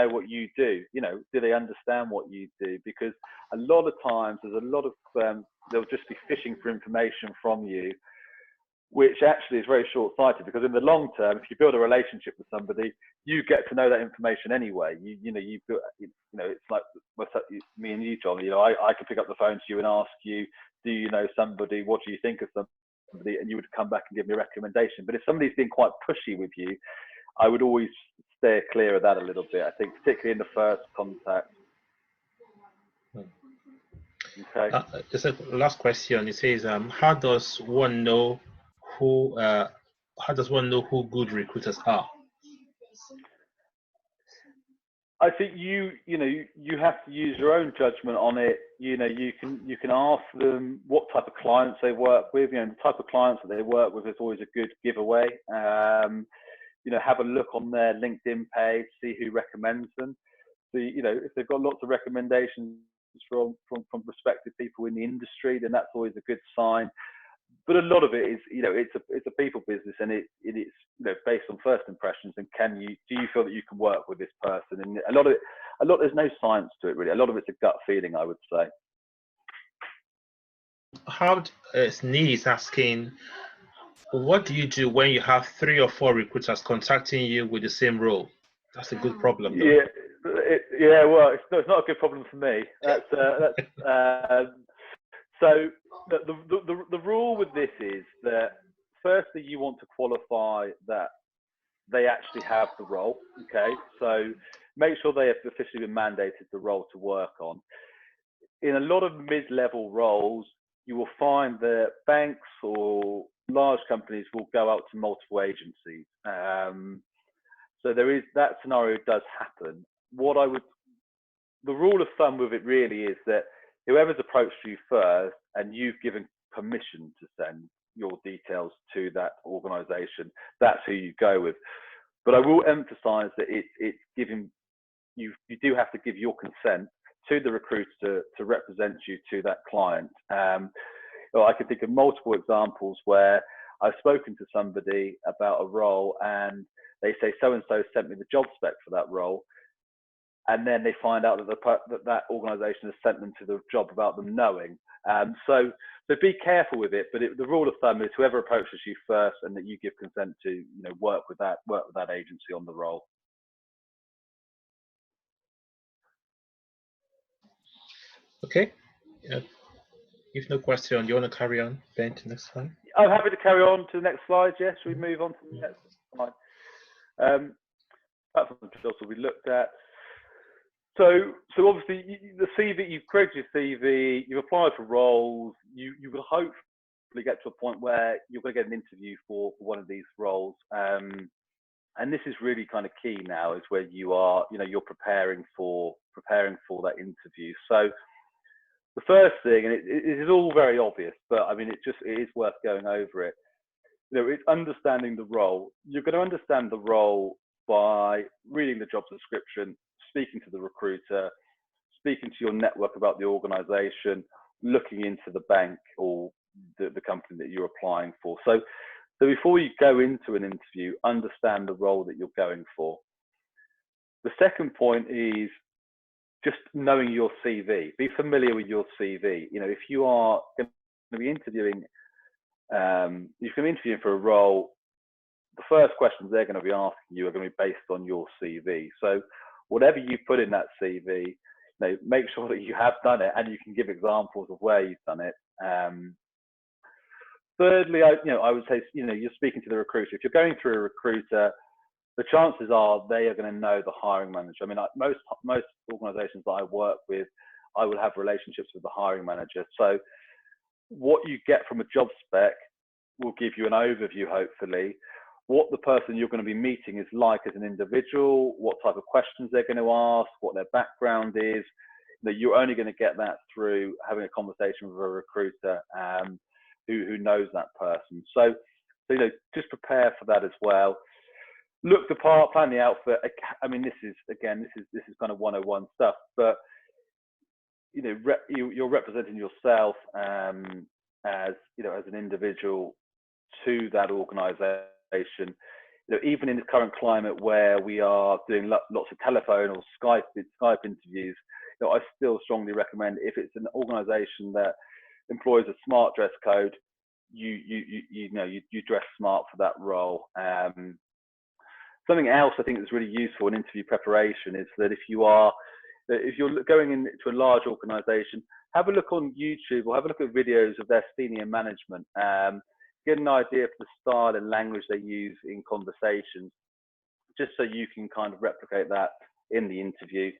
what you do? Do they understand what you do? Because a lot of times there's a lot of they'll just be fishing for information from you, which actually is very short-sighted, because in the long term, if you build a relationship with somebody, you get to know that information anyway. It's like me and you, John. I could pick up the phone to you and ask you, do you know somebody? What do you think of somebody? And you would come back and give me a recommendation. But if somebody's been quite pushy with you, I would always steer clear of that a little bit. I think particularly in the first contact. Okay. Just a last question. It says, how does one know who good recruiters are? I think you have to use your own judgment on it. You can ask them what type of clients they work with. The type of clients that they work with is always a good giveaway. Have a look on their LinkedIn page, see who recommends them. See, if they've got lots of recommendations from respected people in the industry, then that's always a good sign. But a lot of it is, it's a people business, and it is, based on first impressions. And do you feel that you can work with this person? And there's no science to it really. A lot of it's a gut feeling, I would say. Nee is asking, what do you do when you have 3 or 4 recruiters contacting you with the same role? That's a good problem, though. Well, it's not a good problem for me. So the rule with this is that firstly, you want to qualify that they actually have the role. Okay, so make sure they have officially been mandated the role to work on. In a lot of mid-level roles, you will find that banks or large companies will go out to multiple agencies. So there is that scenario does happen. The rule of thumb with it really is that whoever's approached you first and you've given permission to send your details to that organization, that's who you go with. But I will emphasize that it's giving you do have to give your consent to the recruiter to represent you to that client. I can think of multiple examples where I've spoken to somebody about a role and they say so-and-so sent me the job spec for that role, and then they find out that organization has sent them to the job without them knowing. So be careful with it, but the rule of thumb is whoever approaches you first and that you give consent to, work with that agency on the role. Okay. If no question, do you want to carry on, Ben, to the next slide? I'm happy to carry on to the next slide. Yes, we move on to the next slide. That's what the jobs will be looked at. So obviously the CV, you've created your CV, you've applied for roles, you will hopefully get to a point where you're going to get an interview for one of these roles. And this is really kind of key now, is where you are, you're preparing for that interview. So the first thing, and it is all very obvious, but I mean, it is worth going over it. It's understanding the role. You're going to understand the role by reading the job description, speaking to the recruiter, speaking to your network about the organization, looking into the bank or the company that you're applying for. So before you go into an interview, understand the role that you're going for. The second point is just knowing your CV. Be familiar with your CV. If you are going to be interviewing, if you're interviewing for a role, the first questions they're going to be asking you are going to be based on your CV. So whatever you put in that CV, make sure that you have done it and you can give examples of where you've done it. Thirdly, I would say, you're speaking to the recruiter. If you're going through a recruiter, the chances are they are going to know the hiring manager. I mean, most organizations that I work with, I will have relationships with the hiring manager. So what you get from a job spec will give you an overview, hopefully, what the person you're going to be meeting is like as an individual, what type of questions they're going to ask, what their background is. You're only going to get that through having a conversation with a recruiter who knows that person. So just prepare for that as well. Look the part, plan the outfit. I mean, this is kind of 101 stuff, but you're representing yourself as an individual to that organisation. Even in the current climate where we are doing lots of telephone or Skype interviews, I still strongly recommend, if it's an organisation that employs a smart dress code, you dress smart for that role. Something else I think that's really useful in interview preparation is that if you're going into a large organisation, have a look on YouTube or have a look at videos of their senior management. Get an idea of the style and language they use in conversations, just so you can kind of replicate that in the interview.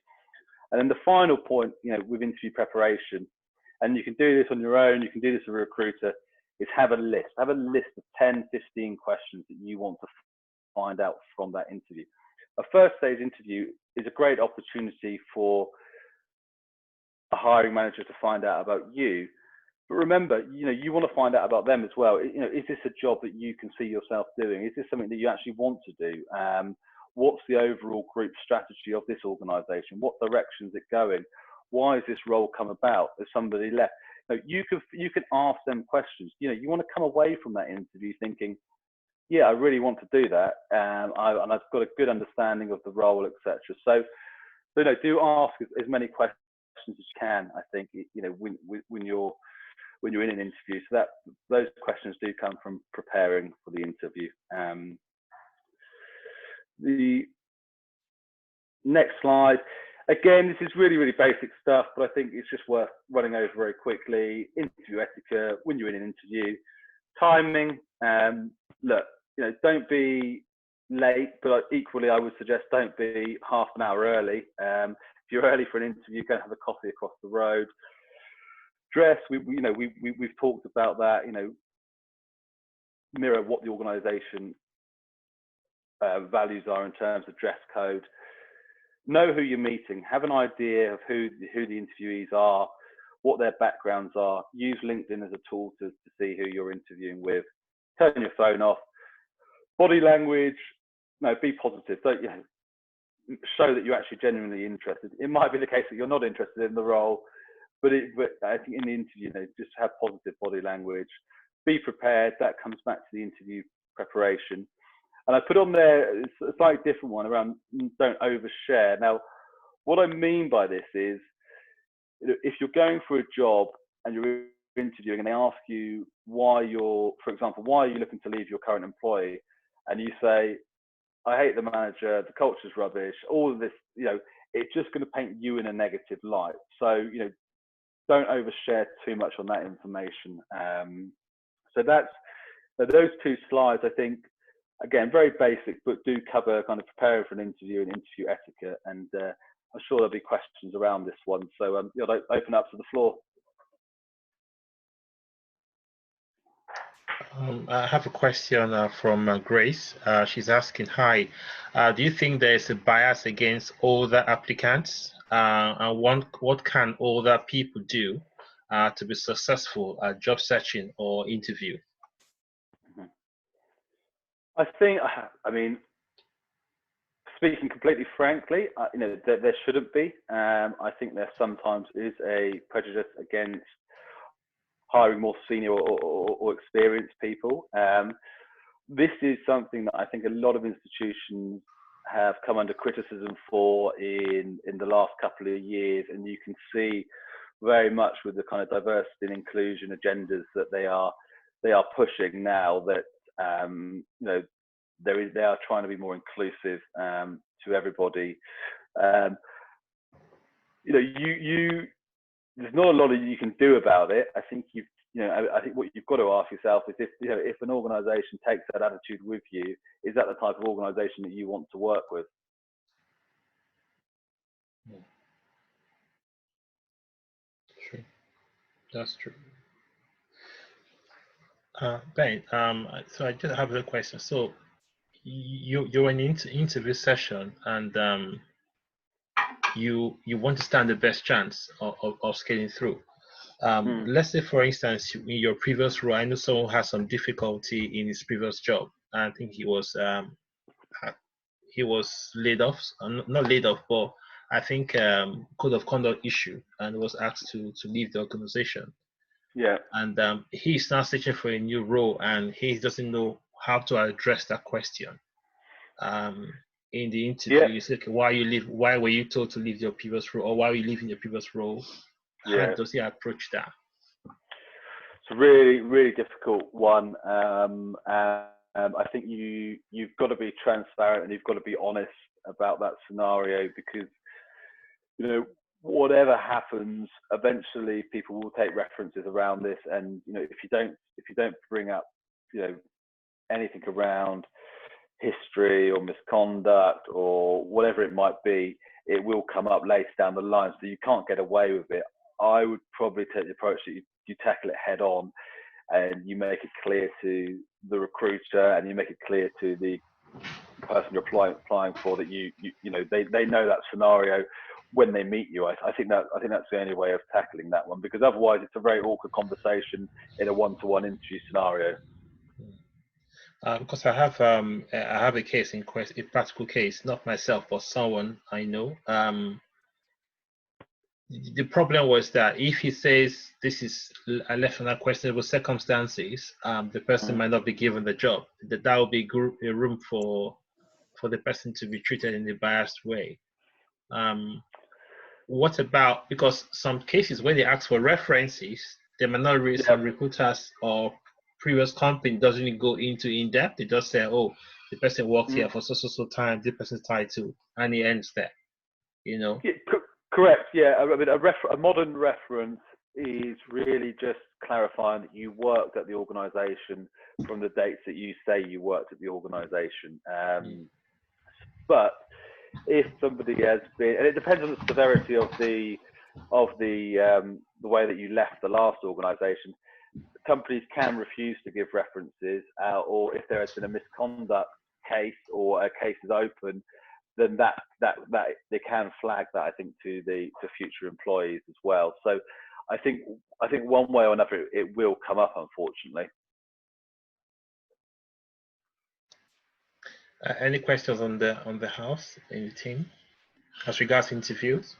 And then the final point, with interview preparation, and you can do this on your own, you can do this with a recruiter, is have a list. Have a list of 10, 15 questions that you want to find out from that interview. A first stage interview is a great opportunity for a hiring manager to find out about you. But remember, you want to find out about them as well. Is this a job that you can see yourself doing? Is this something that you actually want to do? What's the overall group strategy of this organisation? What direction is it going? Why has this role come about? Has somebody left? You can ask them questions. You want to come away from that interview thinking, yeah, I really want to do that, and I've got a good understanding of the role, etc. So do ask as many questions as you can. I think when you're in an interview, so that those questions do come from preparing for the interview. The next slide, again, this is really, really basic stuff, but I think it's just worth running over very quickly. Interview etiquette when you're in an interview, timing. Look, don't be late, but equally, I would suggest don't be half an hour early. If you're early for an interview, go and have a coffee across the road. Dress, we've talked about that. Mirror what the organisation values are in terms of dress code. Know who you're meeting. Have an idea of who the interviewees are, what their backgrounds are. Use LinkedIn as a tool to see who you're interviewing with. Turn your phone off. Body language. Be positive. Don't show that you're actually genuinely interested. It might be the case that you're not interested in the role, but I think in the interview, just have positive body language. Be prepared. That comes back to the interview preparation. And I put on there a slightly different one around don't overshare. Now, what I mean by this is, if you're going for a job and you're interviewing and they ask you for example, why are you looking to leave your current employee? And you say, I hate the manager, the culture's rubbish, all of this, it's just going to paint you in a negative light. So, don't overshare too much on that information. So those two slides, I think, again, very basic, but do cover kind of preparing for an interview and interview etiquette. And I'm sure there'll be questions around this one. So I'll open up to the floor. I have a question from Grace. She's asking, hi, do you think there's a bias against older applicants? And what can older people do to be successful at job searching or interview? I mean, speaking completely frankly, there shouldn't be. I think there sometimes is a prejudice against hiring more senior or experienced people. This is something that I think a lot of institutions have come under criticism for in the last couple of years, and you can see very much with the kind of diversity and inclusion agendas that they are pushing now, that they are trying to be more inclusive to everybody. There's not a lot that you can do about it. I think I think what you've got to ask yourself is if an organisation takes that attitude with you, is that the type of organisation that you want to work with? That's true. Ben, so I just have a question. So you're in an interview session, and you want to stand the best chance of scaling through. Let's say, for instance, in your previous role, I know someone has some difficulty in his previous job. I think he was laid off, not laid off, but I think code of conduct issue, and was asked to leave the organization. Yeah. And he's now searching for a new role, and he doesn't know how to address that question. In the interview, you say, okay, why were you told to leave your previous role, or why are you leaving your previous role? How does he approach that? It's a really, really difficult one. And I think you've got to be transparent and you've got to be honest about that scenario, because, you know, whatever happens, eventually people will take references around this. And, you know, if you don't bring up, you know, anything around history or misconduct or whatever it might be, it will come up later down the line. So you can't get away with it. I would probably take the approach that you tackle it head on, and you make it clear to the recruiter, and you make it clear to the person you're applying for that you know they know that scenario when they meet you. I think that's the only way of tackling that one, because otherwise it's a very awkward conversation in a one-to-one interview scenario. Because I have a case in question, a practical case, not myself, but someone I know. The problem was that if he says this is left under questionable circumstances, the person might not be given the job. That will be a room for the person to be treated in a biased way. What about, because some cases when they ask for references, they might not read, some recruiters or previous company doesn't go into in depth. They just say, oh, the person worked here for so time, this person's title, and it ends there. You know. Yeah, correct. Yeah, I mean, a modern reference is really just clarifying that you worked at the organisation from the dates that you say you worked at the organisation. But if somebody has been, and it depends on the severity of the way that you left the last organisation, companies can refuse to give references, or if there has been a misconduct case or a case is open, then that they can flag that, I think, to future employees as well. So I think one way or another it will come up, unfortunately. Any questions on the house in the team as regards interviews?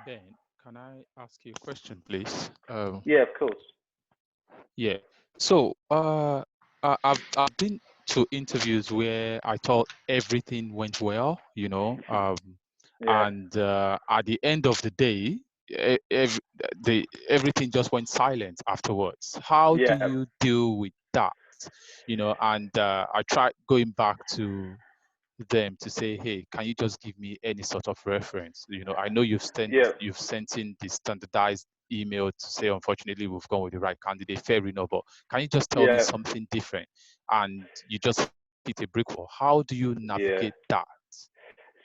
Ben, can I ask you a question, please? Yeah, of course. Yeah. So I've been to interviews where I thought everything went well, you know, and at the end of the day, everything just went silent afterwards. How do you deal with that? You know, and I tried going back to them to say, hey, can you just give me any sort of reference? You know, I know you've sent in the standardized email to say, unfortunately, we've gone with the right candidate, fair enough, but can you just tell me something different? And you just hit a brick wall. How do you navigate that?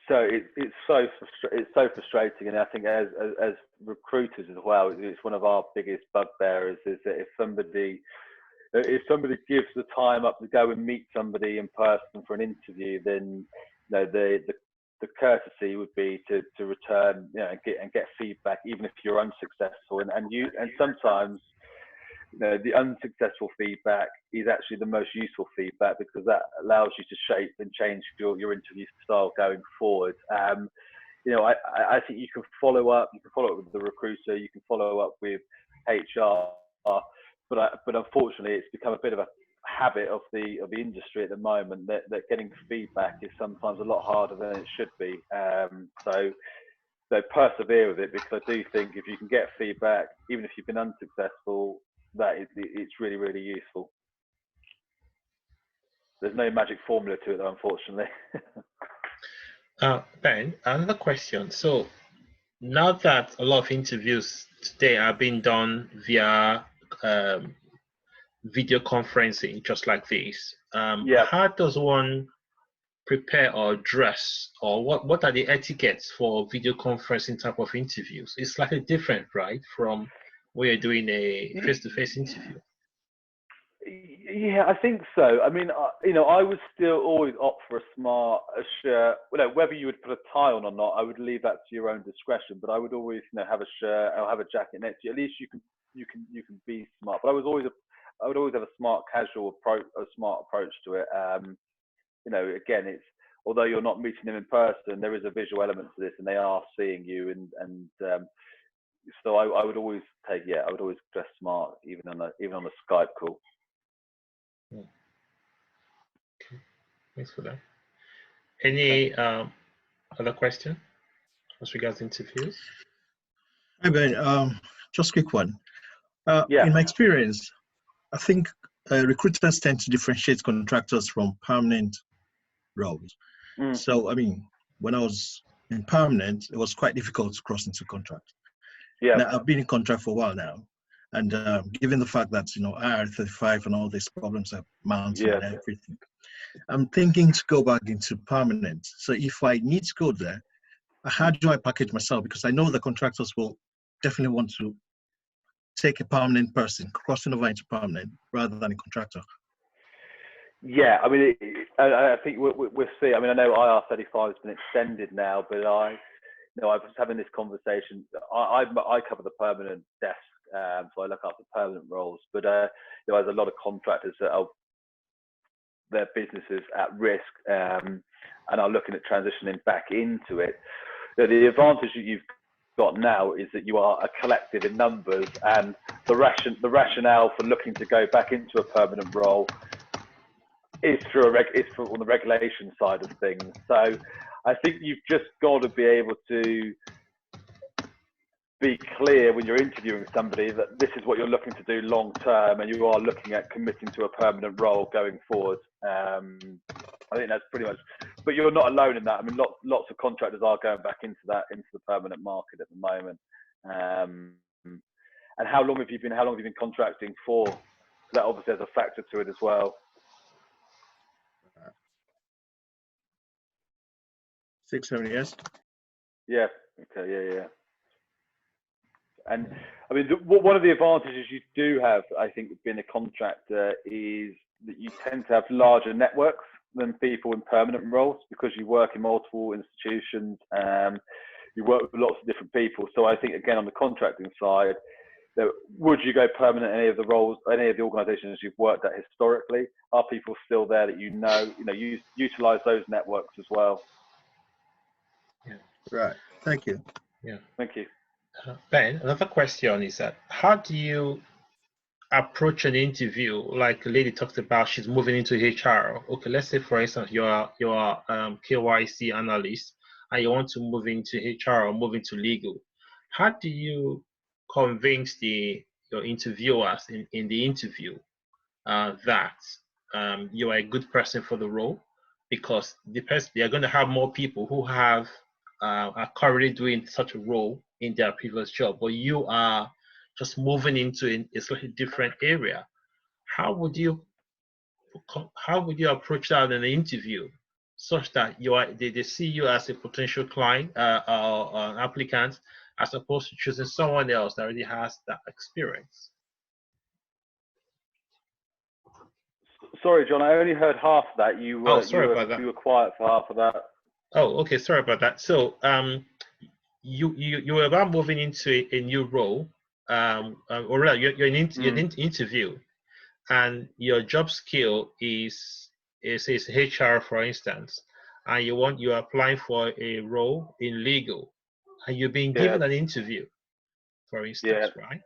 So it's so frustrating, and I think as recruiters as well, it's one of our biggest bugbears is that if somebody gives the time up to go and meet somebody in person for an interview, then you know the courtesy would be to return, you know, and get feedback, even if you're unsuccessful. And sometimes, you know, the unsuccessful feedback is actually the most useful feedback, because that allows you to shape and change your interview style going forward. You know, I think you can follow up. You can follow up with the recruiter. You can follow up with HR. But unfortunately, it's become a bit of a habit of the industry at the moment that getting feedback is sometimes a lot harder than it should be. So persevere with it, because I do think if you can get feedback, even if you've been unsuccessful, it's really, really useful. There's no magic formula to it, though, unfortunately. Ben, another question. So now that a lot of interviews today are being done via video conferencing, just like this, how does one prepare or dress, or what are the etiquettes for video conferencing type of interviews? It's slightly different, right, from where you're doing a face-to-face interview. Yeah, I think so. I mean, I would still always opt for a smart shirt. Whether you would put a tie on or not, I would leave that to your own discretion. But I would always, have a shirt or have a jacket next to you. At least you can be smart. But I would always have a smart casual approach, a smart approach to it. Again, it's although you're not meeting them in person, there is a visual element to this, and they are seeing you, and so I would always dress smart, even on a Skype call. Okay. Thanks for that. Any other question as regards interviews? Hi Ben, just a quick one. Yeah. In my experience, I think recruiters tend to differentiate contractors from permanent roles. So, I mean, when I was in permanent, it was quite difficult to cross into contract. Yeah. Now, I've been in contract for a while now, and given the fact that IR35 and all these problems are mounting and everything, I'm thinking to go back into permanent. So, if I need to go there, how do I package myself? Because I know the contractors will definitely want to take a permanent person, crossing over into permanent rather than a contractor. Yeah, I mean, I think we'll see. I mean, I know IR35 has been extended now, but I was having this conversation. I cover the permanent desk, so I look after permanent roles. But there's a lot of contractors that are their businesses at risk and are looking at transitioning back into it. The advantage that you've got now is that you are a collective in numbers, and the rationale for looking to go back into a permanent role is on the regulation side of things. So I think you've just got to be able to be clear when you're interviewing somebody that this is what you're looking to do long term, and you are looking at committing to a permanent role going forward. I think that's pretty much, but you're not alone in that. I mean, lots of contractors are going back into the permanent market at the moment. And how long have you been contracting for? That obviously has a factor to it as well. 6-7 years. Yeah. Okay. Yeah. And I mean, one of the advantages you do have, I think, with being a contractor is that you tend to have larger networks than people in permanent roles, because you work in multiple institutions, you work with lots of different people. So I think, again, on the contracting side, would you go permanent in any of the roles, any of the organisations you've worked at historically? Are people still there that utilise those networks as well? Yeah. Right. Thank you. Yeah. Thank you. Ben, another question is that how do you approach an interview? Like a lady talked about, she's moving into HR. Okay, let's say for instance you're KYC analyst and you want to move into HR or move into legal. How do you convince your interviewers in the interview that you are a good person for the role? Because they are going to have more people who are currently doing such a role in their previous job, but you are just moving into a slightly different area. How would you approach that in an interview, such that they see you as a potential client or an applicant, as opposed to choosing someone else that already has that experience? Sorry, John, I only heard half of that. You were quiet for half of that. Oh, okay. Sorry about that. So, you were about moving into a new role, or rather, you're in an interview, and your job skill is HR, for instance, and you're applying for a role in legal, and you're being given an interview, for instance, right?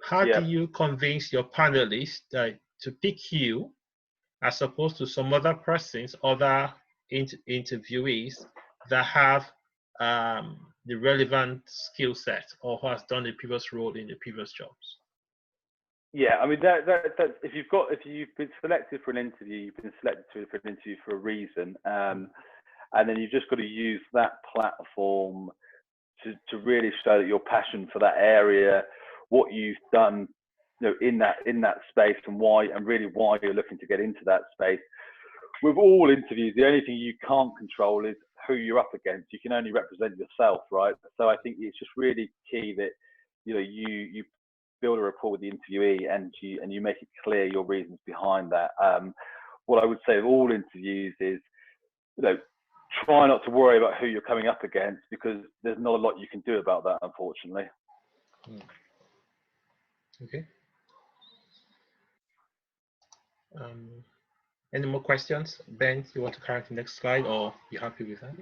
How do you convince your panelists to pick you as opposed to some other persons, other interviewees that have the relevant skill set or who has done the previous role in the previous jobs? Yeah, I mean that if you've been selected for an interview, you've been selected for an interview for a reason, and then you've just got to use that platform to really show that your passion for that area, what you've done, in that space, and why you're looking to get into that space. with all interviews, the only thing you can't control is who you're up against. You can only represent yourself, right? So I think it's just really key that you build a rapport with the interviewee and you make it clear your reasons behind that. What I would say of all interviews is, try not to worry about who you're coming up against, because there's not a lot you can do about that, unfortunately. Okay. Any more questions? Ben, you want to carry the next slide, or you happy with that?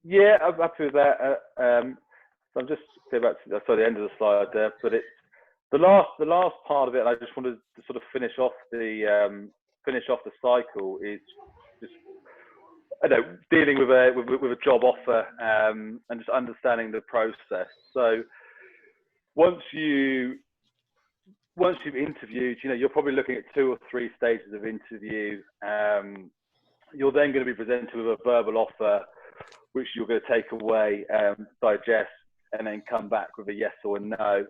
Yeah, I'm happy with that. So I'm just about to the end of the slide there, but it's the last part of it. I just wanted to sort of finish off the cycle is just dealing with a job offer and just understanding the process. So once you've interviewed, you're probably looking at 2 or 3 stages of interview. You're then going to be presented with a verbal offer, which you're going to take away, digest, and then come back with a yes or a no.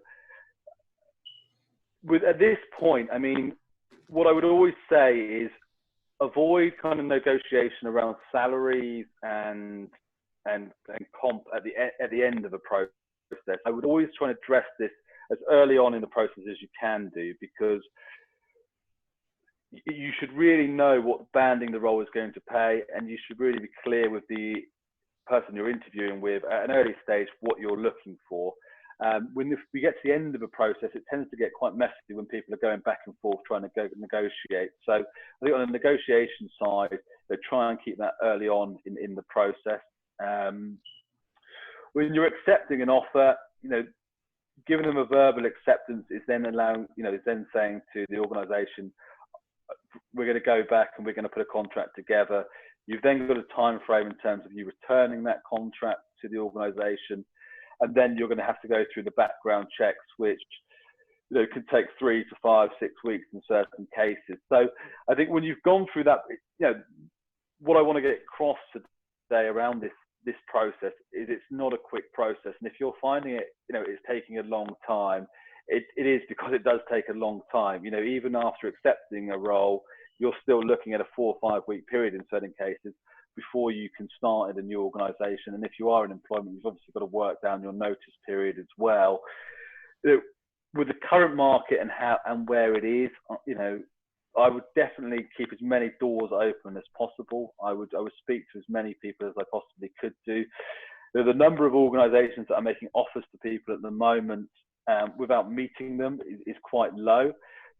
At this point, I mean, what I would always say is avoid kind of negotiation around salaries and comp at the end of a process. I would always try and address this as early on in the process as you can do, because you should really know what banding the role is going to pay, and you should really be clear with the person you're interviewing with at an early stage what you're looking for. When we get to the end of a process, it tends to get quite messy when people are going back and forth trying to negotiate. So I think on the negotiation side, they try and keep that early on in the process. When you're accepting an offer, giving them a verbal acceptance is then is then saying to the organisation, we're going to go back and we're going to put a contract together. You've then got a time frame in terms of you returning that contract to the organisation, and then you're going to have to go through the background checks, which could take 3 to 5, 6 weeks in certain cases. So I think when you've gone through that, what I want to get across today around this process is it's not a quick process, and if you're finding it, it's taking a long time, it is because it does take a long time. Even after accepting a role, you're still looking at a 4 or 5 week period in certain cases before you can start in a new organisation. And if you are in employment, you've obviously got to work down your notice period as well. With the current market and where it is, I would definitely keep as many doors open as possible. I would speak to as many people as I possibly could do. The number of organisations that are making offers to people at the moment without meeting them is quite low.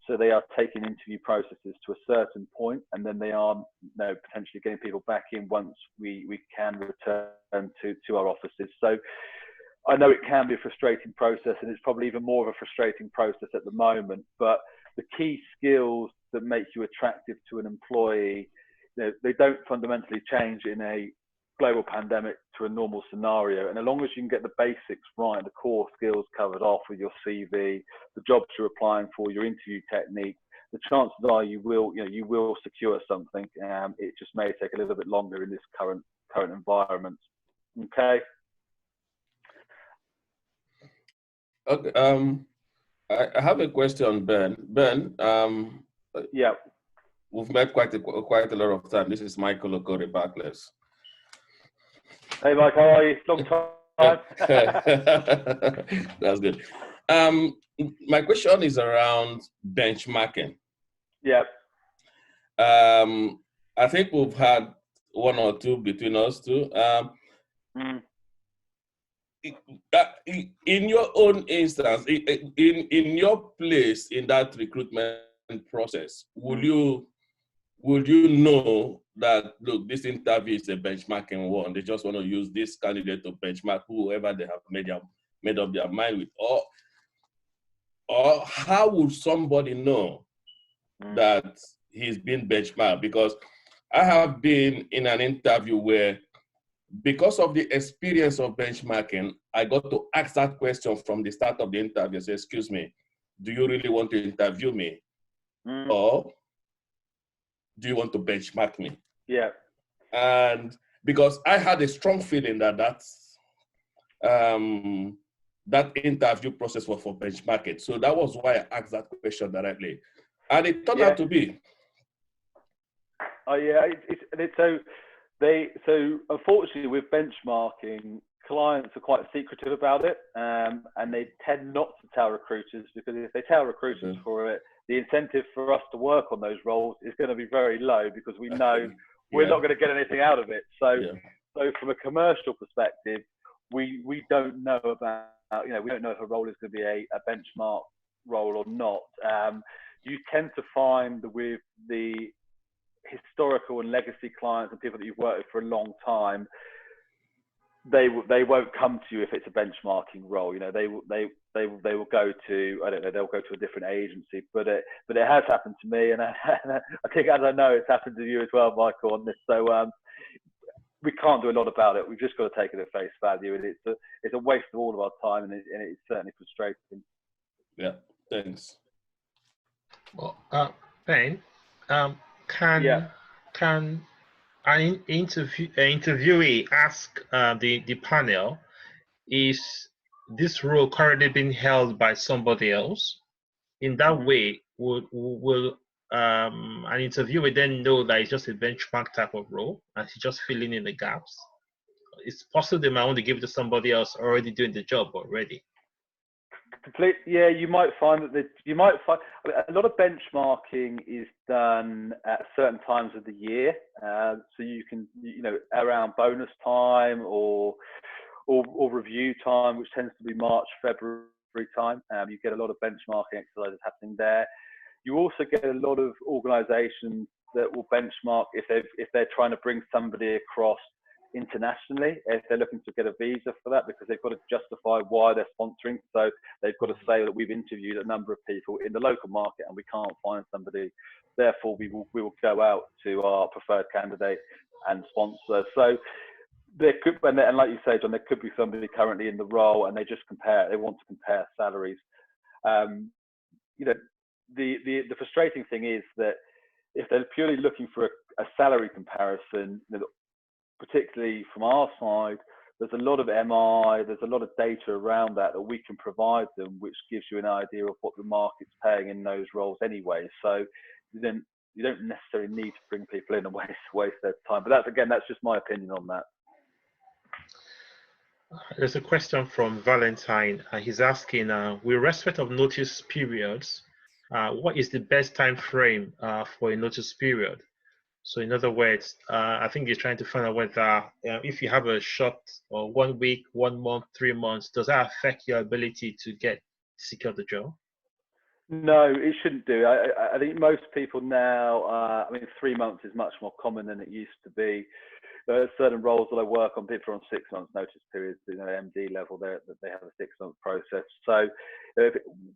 So they are taking interview processes to a certain point, and then they are potentially getting people back in once we can return to our offices. So I know it can be a frustrating process, and it's probably even more of a frustrating process at the moment, but the key skills that make you attractive to an employee, they don't fundamentally change in a global pandemic to a normal scenario. And as long as you can get the basics right, the core skills covered off with your CV, the jobs you're applying for, your interview technique, the chances are you will secure something. It just may take a little bit longer in this current environment. Okay. Okay. I have a question, Ben. Ben. Yeah. We've met quite a lot of time. This is Michael Okore Barclays. Hey, Mike, how are you? Long time. That's good. My question is around benchmarking. Yeah. I think we've had 1 or 2 between us two. In your own instance, in your place in that recruitment process, would you know that, look, this interview is a benchmarking one? They just want to use this candidate to benchmark whoever they have made up their mind with, or how would somebody know that he's been benchmarked? Because I have been in an interview where, because of the experience of benchmarking, I got to ask that question from the start of the interview. Say, excuse me, do you really want to interview me? Or do you want to benchmark me? Yeah. And because I had a strong feeling that that interview process was for benchmarking. So that was why I asked that question directly. And it turned out to be. Yeah, so unfortunately with benchmarking, clients are quite secretive about it, and they tend not to tell recruiters, because if they tell recruiters for it, the incentive for us to work on those roles is going to be very low, because we know we're not going to get anything out of it. So, so from a commercial perspective, we don't know about, we don't know if a role is going to be a benchmark role or not. You tend to find that with the historical and legacy clients and people that you've worked with for a long time, they won't come to you if it's a benchmarking role. They will go to, I don't know, they'll go to a different agency. But it has happened to me, and I think, as I know, it's happened to you as well, Michael, on this. So we can't do a lot about it. We've just got to take it at face value, and it's a waste of all of our time, and it's certainly frustrating. Yeah, thanks. Well, Ben, can an interviewee ask the panel, is this role currently being held by somebody else? In that way, will an interviewer then know that it's just a benchmark type of role and he's just filling in the gaps? It's possible they might want to give it to somebody else already doing the job already. Yeah, you might find that a lot of benchmarking is done at certain times of the year. So you can, around bonus time or review time, which tends to be March, February time. You get a lot of benchmarking exercises happening there. You also get a lot of organisations that will benchmark if they're trying to bring somebody across internationally, if they're looking to get a visa for that, because they've got to justify why they're sponsoring. So they've got to say that we've interviewed a number of people in the local market and we can't find somebody. Therefore, we will go out to our preferred candidate and sponsor. So there could, and like you say, John, there could be somebody currently in the role and they want to compare salaries. The frustrating thing is that if they're purely looking for a salary comparison, particularly from our side, there's a lot of MI, there's a lot of data around that we can provide them, which gives you an idea of what the market's paying in those roles anyway. So you don't necessarily need to bring people in and waste their time. But that's just my opinion on that. There's a question from Valentine. He's asking, with respect of notice periods, what is the best time frame for a notice period? So in other words, I think you're trying to find out whether if you have a short or 1 week, 1 month, 3 months, does that affect your ability to secure the job? No, it shouldn't do. I think most people now, 3 months is much more common than it used to be. There are certain roles that I work on, people are on 6 months notice periods, MD level, they have a 6 month process. So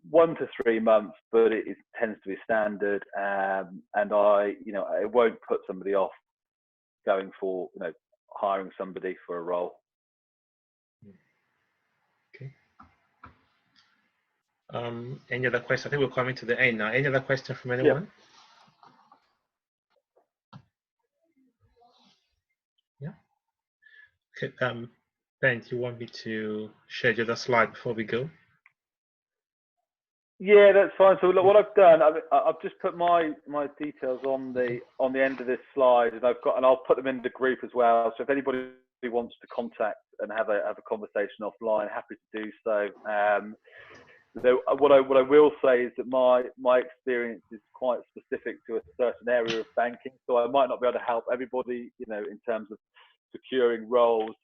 1 to 3 months, but it tends to be standard. And it won't put somebody off going for, hiring somebody for a role. Okay. Any other questions? I think we're coming to the end now. Any other question from anyone? Yeah. Okay. Ben, do you want me to share the other slide before we go? Yeah, that's fine. So look, what I've done, I've just put my details on the end of this slide, and I'll put them in the group as well. So if anybody wants to contact and have a conversation offline, happy to do so. What I will say is that my experience is quite specific to a certain area of banking, so I might not be able to help everybody, in terms of securing roles.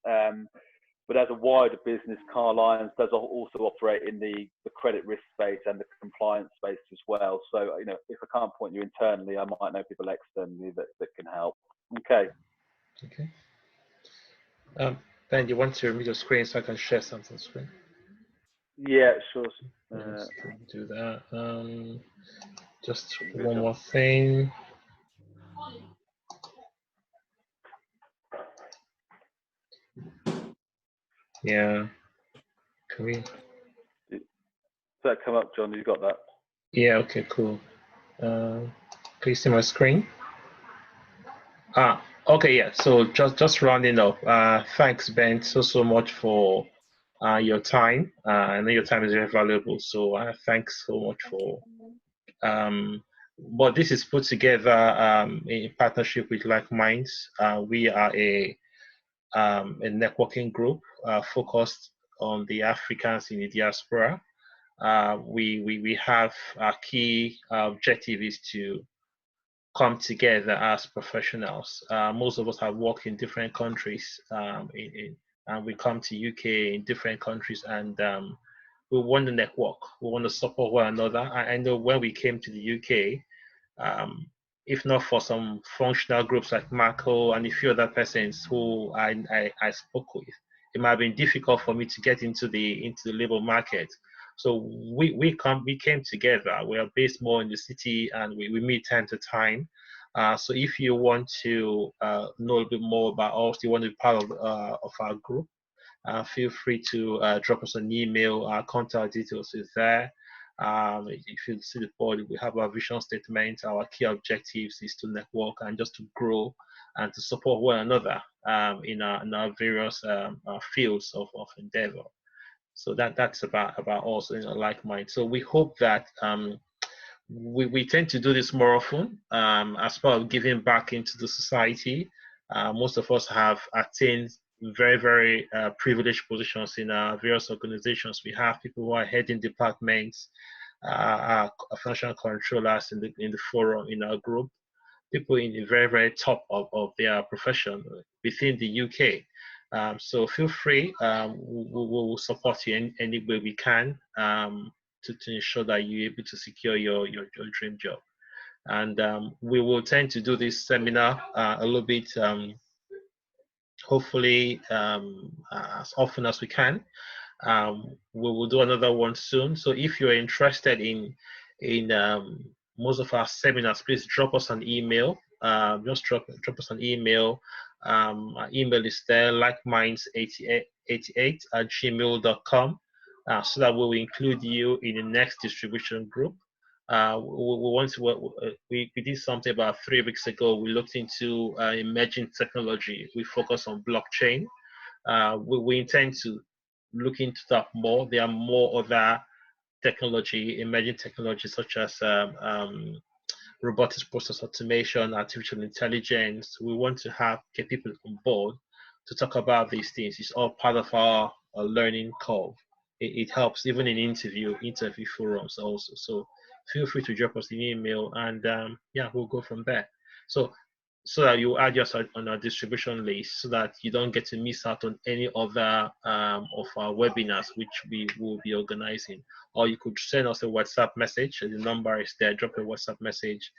But as a wider business, Car Lions does also operate in the credit risk space and the compliance space as well. So, if I can't point you internally, I might know people externally that can help. Okay. Okay. Ben, you want to remove your screen so I can share something screen? Yeah, sure. Let's do that. Just one more thing. Yeah. Can we? Does that come up, John? You got that? Yeah. Okay. Cool. Can you see my screen? Okay. Yeah. So just rounding up. Thanks, Ben, so much for your time. I know your time is very valuable. So thanks so much for but this is put together in partnership with LikeMinds. We are a networking group focused on the Africans in the diaspora. We have our key objective is to come together as professionals. Most of us have worked in different countries, and we come to UK in different countries, and we want to network. We want to support one another. I know when we came to the UK, if not for some functional groups like Marco and a few other persons who I spoke with, it might have been difficult for me to get into the labor market. So we came together. We are based more in the city, and we meet time to time. So if you want to know a bit more about us, you want to be part of our group, feel free to drop us an email. Our contact details is there. If you see the board, we have our vision statement. Our key objectives is to network and just to grow and to support one another in our various fields of endeavor. So that's about us in LikeMinds. So we hope that we tend to do this more often as part of giving back into the society. Most of us have attained very, very privileged positions in various organizations. We have people who are heading departments, financial controllers in the forum in our group, people in the very, very top of their profession within the UK. So feel free. We will support you in any way we can to ensure that you're able to secure your dream job. And we will tend to do this seminar a little bit, hopefully as often as we can. We will do another one soon. So if you're interested in most of our seminars, please drop us an email. Just drop us an email. Our email is there, likeminds88@gmail.com, so that we will include you in the next distribution group. We did something about 3 weeks ago. We looked into emerging technology. We focus on blockchain. We intend to look into that more. There are more other technology, emerging technologies such as robotics, process automation, artificial intelligence. We want to get people on board to talk about these things. It's all part of our learning curve. It helps even in interview forums also. So feel free to drop us an email, and yeah, we'll go from there. So that you add us on our distribution list, so that you don't get to miss out on any other of our webinars which we will be organizing. Or you could send us a WhatsApp message. The number is there. Drop a WhatsApp message.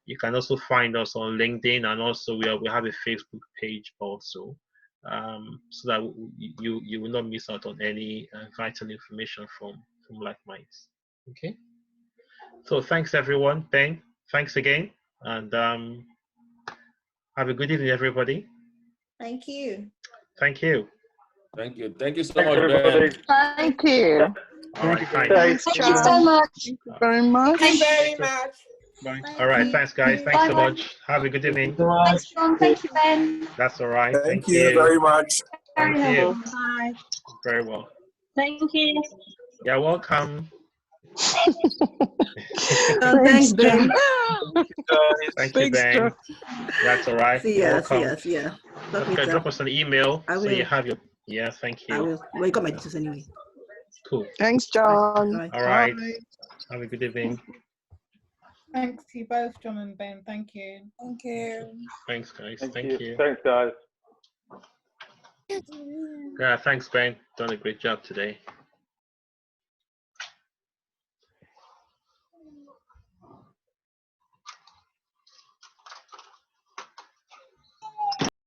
You can also find us on LinkedIn, and also we have a Facebook page also, so that you will not miss out on any vital information from LikeMinds. Okay. So thanks everyone. Ben, thanks again, and have a good evening, everybody. Thank you. Thank you. Thank you. Thank you so much, everybody. Ben. Thank you. All right, Thank Thank you so much. you very much. Thank you very much. Bye. All right, thanks guys. Thanks so much. Have a good evening. Thanks, John. Thank you, Ben. That's all right. Thank you very much. Thank you. Bye. Very well. Thank you. You're welcome. Thanks, Ben. Thank you, Ben. That's all right. See ya. Okay, drop us an email so you have your. Yeah, thank you. I will. Well, you got my details anyway. Cool. Thanks, John. All right. Have a good evening. Thanks to you both, John and Ben. Thank you. Thank you. Thanks, guys. Thank you. Thanks, guys. Yeah, thanks, Ben. Done a great job today.